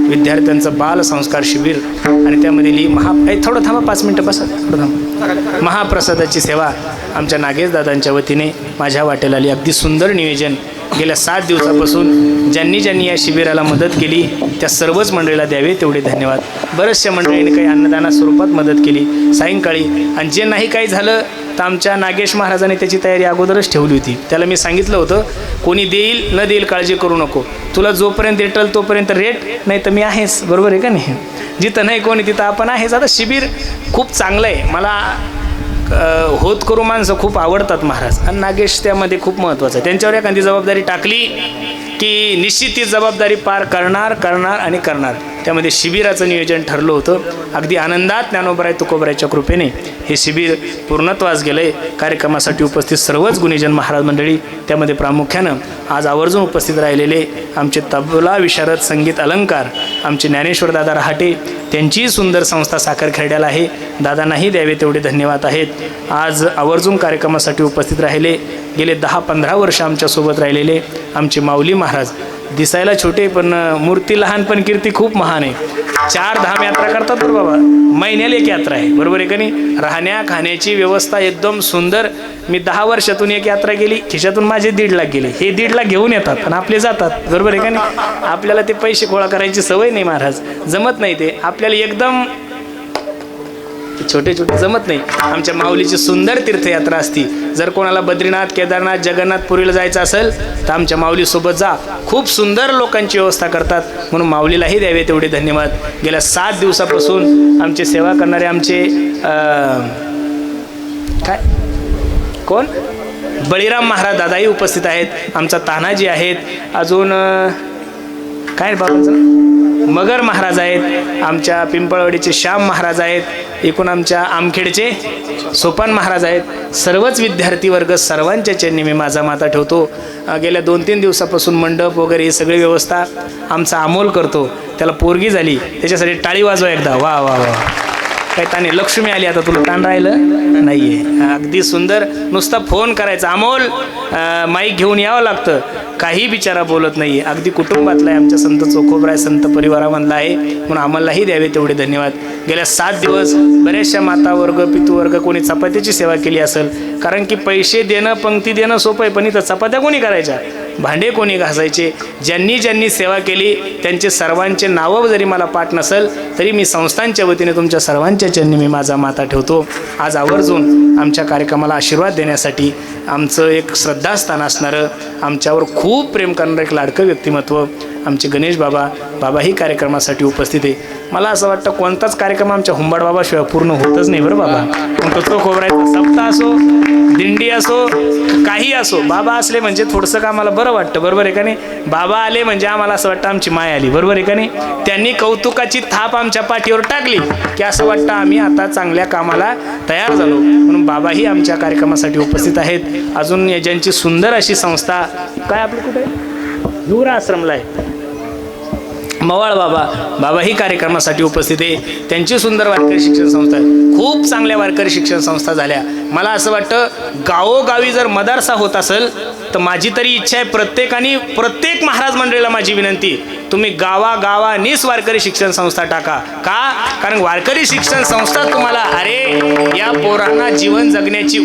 विद्यार्थ्यांचं बाल संस्कार शिबिर आणि त्यामध्ये थोडं थांबा 5 मिनटं बसा थोडं थांबा. महाप्रसादाची सेवा आमच्या नागेश दादांच्या वतीने माझ्या वाटेला आली. अगदी सुंदर नियोजन. गेल्या 7 दिवसापासून ज्यांनी या शिबिराला मदत केली त्या सर्वच मंडळीला द्यावे तेवढे धन्यवाद. बऱ्याचशा मंडळींनी काही अन्नदाना स्वरूपात मदत केली सायंकाळी आणि जे नाही काही झालं तर आमच्या नागेश महाराजांनी त्याची तयारी अगोदरच ठेवली होती. त्याला मी सांगितलं होतं कोणी देईल न देईल काळजी करू नको, तुला जोपर्यंत रेटल तोपर्यंत रेट, नाही तर मी आहेच. बरोबर आहे का नाही? जिथं नाही कोणी तिथं आपण आहेच. आता शिबिर खूप चांगलं आहे. मला होत करू माणसं खूप आवडतात महाराज आणि नागेश त्यामध्ये खूप महत्त्वाचं आहे. त्यांच्यावर एखादी जबाबदारी टाकली की निश्चित ती जबाबदारी पार करणार आणि करणार. त्यामध्ये शिबिराचं नियोजन ठरलं होतं. अगदी आनंदात ज्ञानोबराय तुकोबरायच्या कृपेने हे शिबिर पूर्णत्वास गेलं आहे. कार्यक्रमासाठी उपस्थित सर्वच गुणीजन महाराज मंडळी त्यामध्ये प्रामुख्यानं आज आवर्जून उपस्थित राहिलेले आमचे तबला विशारद संगीत अलंकार आमचे ज्ञानेश्वर दादा रहाटे त्यांचीही सुंदर संस्था साखरखेड्याला आहे. दादांनाही द्यावे तेवढे धन्यवाद आहेत. आज आवर्जून कार्यक्रमासाठी उपस्थित राहिले गेले 10-15 वर्ष आमच्यासोबत राहिलेले आमचे माऊली महाराज. दिसायला छोटे पण मूर्ती लहान पण कीर्ती खूप महान आहे. 4 धाम यात्रा करतात बरं बाबा, महिन्याला एक यात्रा आहे. बरोबर आहे का नाही? राहण्या खाण्याची व्यवस्था एकदम सुंदर. मी 10 वर्षातून एक यात्रा गेली, खिशातून माझे 1.5 लाख गेले. हे 1.5 लाख घेऊन येतात आणि आपले जातात. बरोबर आहे का नाही? आपल्याला ते पैसे गोळा करायची सवय नाही महाराज, जमत नाही ते. आपल्याला एकदम छोटे जमत नाही. आमच्या माऊलीची सुंदर तीर्थयात्रा असती. जर कोणाला बद्रीनाथ केदारनाथ जगन्नाथपुरीला जायचं असेल तर आमच्या माऊलीसोबत जा. खूप सुंदर लोकांची व्यवस्था करतात म्हणून माऊलीलाही द्यावे तेवढे धन्यवाद. गेल्या 7 दिवसापासून आमचे सेवा करणारे आमचे कोण बळीराम महाराज दादाही उपस्थित आहेत. आमचा तानाजी आहेत. अजून काय बाबांचं मगर महाराज आहेत. आमच्या पिंपळवाडीचे श्याम महाराज आहेत. एकूण आमच्या आमखेडचे सोपान महाराज आहेत. सर्वच विद्यार्थी वर्ग सर्वांच्या चरणी मी माझा माता ठेवतो. गेल्या 2-3 दिवसापासून मंडप वगैरे ही सगळी व्यवस्था आमचा अमोल करतो. त्याला पोरगी झाली त्याच्यासाठी टाळी वाजवा एकदा. वा वा वा. काय ताने लक्ष्मी आली. आता तुला ताण राहिलं नाही आहे. अगदी सुंदर. नुसता फोन करायचा अमोल माईक घेऊन यावं लागतं. काही बिचारा बोलत नाही आहे. अगदी कुटुंबातला आहे. आमच्या संत चोखोबराय संत परिवारामधला आहे म्हणून आम्हालाही द्यावे तेवढे धन्यवाद. गेल्या 7 दिवस बऱ्याचशा माता वर्ग पितृवर्ग कोणी चपात्याची सेवा केली असेल. कारण की पैसे देणं पंक्ती देणं सोपं आहे पण इथं चपात्या कोणी करायच्या, भांडे कोणी घासायचे. ज्यांनी सेवा केली त्यांचे सर्वांचे नावं जरी मला पाठ नसेल तरी मी संस्थांच्या वतीने तुमच्या सर्वांच्या चरणी मी माझा माता ठेवतो. आज आवर्जून आमच्या कार्यक्रमाला आशीर्वाद देण्यासाठी आमचं एक श्रद्धास्थान असणारं आमच्यावर खूप प्रेम करणारं एक लाडकं व्यक्तिमत्व आमचे गणेश बाबाही कार्यक्रमासाठी उपस्थित आहे. मला असं वाटतं कोणताच कार्यक्रम आमच्या हुंबाड बाबाशिवाय पूर्ण होतच नाही बरं बाबा. मग तो खोबरायचा सप्ताह असो, दिंडी असो, काही असो, बाबा असले म्हणजे थोडंसं का आम्हाला बरं वाटतं. बरोबर आहे का नाही? बाबा आले म्हणजे आम्हाला असं वाटतं आमची माय आली. बरोबर आहे का नाही? त्यांनी कौतुकाची थाप आमच्या पाठीवर टाकली की असं वाटतं आम्ही आता चांगल्या कामाला तयार झालो. म्हणून बाबाही आमच्या कार्यक्रमासाठी उपस्थित आहेत. अजून ज्यांची सुंदर अशी संस्था काय आपली कुठे हिवरा आश्रमला आहे मवाळ बाबाही कार्यक्रमासाठी उपस्थित आहे. त्यांची सुंदर वारकरी शिक्षण संस्था आहे. खूप चांगल्या वारकरी शिक्षण संस्था झाल्या. मला असं वाटतं गावोगावी जर मदरसा होत असेल तर माझी तरी इच्छा आहे प्रत्येक महाराज मंडळीला माझी विनंती तुम्ही गावागावानीच वारकरी शिक्षण संस्था टाका. का? कारण वारकरी शिक्षण संस्था तुम्हाला या पोरांना जीवन जगण्याची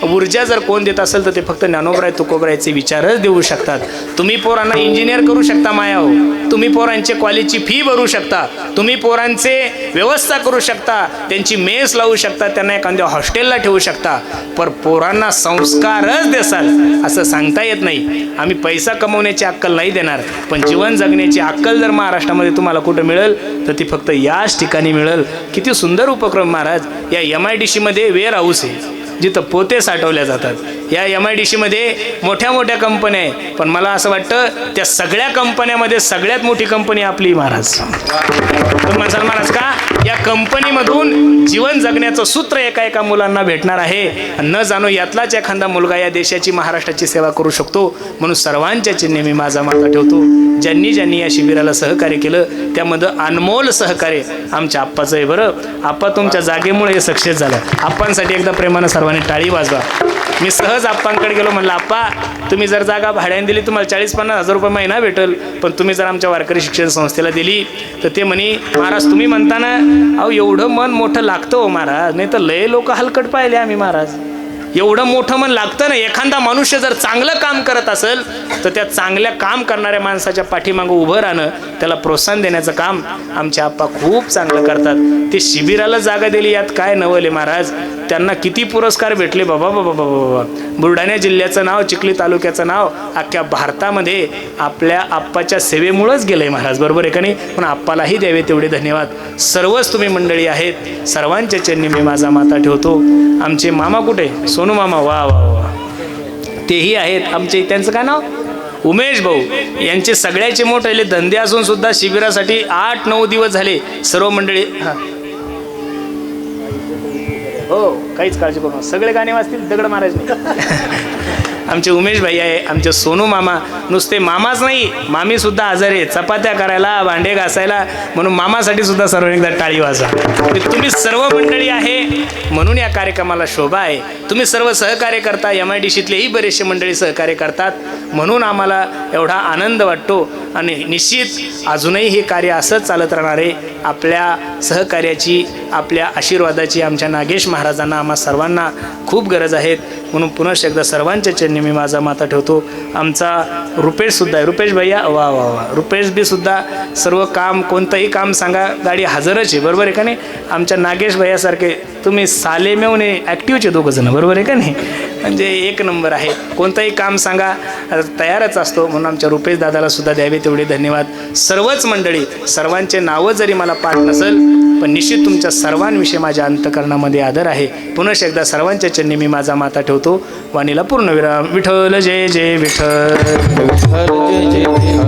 ऊर्जा जर कोण देत असेल तर ते फक्त ज्ञानोबराय तुकोबरायचे विचारच देऊ शकतात. तुम्ही पोरांना इंजिनियर करू शकता माया हो. तुम्ही पोरांचे कॉलेजची फी भरू शकता. तुम्ही पोरांचे व्यवस्था करू शकता. त्यांची मेस लावू शकता. त्यांना एखाद्या हॉस्टेलला ठेवू शकता. पर पोरांना संस्कारच देसाल असं सांगता येत नाही. आम्ही पैसा कमवून जगवण्याची अक्कल नाही देणार, पण जीवन जगण्याची अक्कल जर महाराष्ट्रामध्ये तुम्हाला कुठं मिळेल तर ती फक्त याच ठिकाणी मिळेल. किती सुंदर उपक्रम महाराज. या MIDC मध्ये वेअर हाऊस आहे जिथं पोते साठवल्या जातात. या MIDC मध्ये मोठ्या मोठ्या कंपन्या आहे, पण मला असं वाटतं त्या सगळ्या कंपन्यामध्ये सगळ्यात मोठी कंपनी आपली महाराज. तुम्ही म्हणसाल महाराज का? या कंपनीमधून जीवन जगण्याचं सूत्र एका एका मुलांना भेटणार आहे. न जाणो यातलाच एखादा मुलगा या देशाची महाराष्ट्राची सेवा करू शकतो. म्हणून सर्वांच्या चिन्हे मी माझा माथा ठेवतो. ज्यांनी ज्यांनी या शिबिराला सहकार्य केलं त्यामध्ये अनमोल सहकार्य आमच्या आप्पाचं आहे. बरं आप्पा, तुमच्या जागेमुळे हे सक्सेस झालं. आप्पांसाठी एकदा प्रेमानं सर्वांनी टाळी वाजवा. मी सहज आप्पांकडे गेलो, म्हणलं आप्पा तुम्ही जर जागा भाड्याने दिली तुम्हाला 40-50 हजार रुपये महिना भेटेल, पण तुम्ही जर आमच्या वारकरी शिक्षण संस्थेला दिली तर ते म्हणे महाराज तुम्ही म्हणता ना, अहो एवढं मन मोठं लागतं हो महाराज, नाही तर लय लोक हलकट पाहिले आम्ही महाराज. एवढं मोठं मन लागतं ना. एखादा मनुष्य जर चांगलं काम करत असेल तर त्या चांगल्या काम करणाऱ्या माणसाच्या पाठीमागं उभं राहणं, त्याला प्रोत्साहन देण्याचं काम आमचे आप्पा खूप चांगलं करतात. ते शिबिराला जागा दिली यात काय नवले महाराज. त्यांना किती पुरस्कार भेटले बाबा बाबा बाबा बाबा. बुलढाणा जिल्ह्याचं नाव, चिखली तालुक्याचं नाव अख्ख्या भारतामध्ये आपल्या आप्पाच्या सेवेमुळंच गेलंय महाराज. बरोबर आहे का नाही? पण आप्पालाही द्यावे तेवढे धन्यवाद. सर्वच तुम्ही मंडळी आहेत, सर्वांच्या चरणी मी माझा माथा ठेवतो. आमचे मामा कुठे? सोनू मामा. वा वा वा, तेही आहेत आमचे. त्यांचं काय नाव? उमेश भाऊ. यांचे सगळ्याचे मोठे धंदे असून सुद्धा शिबिरासाठी 8-9 दिवस झाले सर्व मंडळी. हो, काहीच काळजी करू नका, सगळे गाणे वाजतील, दगड मारायचे. आमचे उमेश भाई आहे, आमचे सोनू मामा. नुसते मामाच नाही, मामी सुद्धा आजारी आहे, चपात्या करायला, भांडे घासायला, म्हणून मामासाठी सुद्धा सर्व एकदा टाळी वाजा. तुम्ही सर्व मंडळी आहे म्हणून या कार्यक्रमाला शोभा आहे. तुम्ही सर्व सहकार्य करता. MIDCतलेही बरेचसे मंडळी सहकार्य करतात, म्हणून आम्हाला एवढा आनंद वाटतो. आणि निश्चित अजूनही हे कार्य असंच चालत राहणार आहे. आपल्या सहकार्याची, आपल्या आशीर्वादाची आमच्या नागेश महाराजांना, आम्हा सर्वांना खूप गरज आहे. म्हणून पुन्हा एकदा सर्वांच्या चरणी मी माझा माथा ठेवतो. आमचा रुपेशसुद्धा आहे, रुपेश भैया. वा वा वा. रुपेश बी सुद्धा सर्व काम, कोणतंही काम सांगा गाडी हजरच आहे. बरोबर आहे का नाही? आमच्या नागेश भैयासारखे तुम्ही साले मेवणे ॲक्टिव्हचे दोघं जण. बरोबर आहे का नाही? म्हणजे एक नंबर आहे. कोणतंही काम सांगा तयारच असतो. म्हणून आमच्या रुपेश दादाला सुद्धा द्यावे तेवढे धन्यवाद. सर्वच मंडळी, सर्वांचे नावं जरी मला पाठ नसेल, पण निश्चित तुमच्या सर्वांविषयी माझ्या अंतकरणामध्ये आदर आहे. पुन्हा एकदा सर्वांच्या चरणी मी माझा माथा ठेवतो. वाणीला पूर्णविराम. विठ्ठल जय जय विठ्ठल. विठ्ठल जय जय.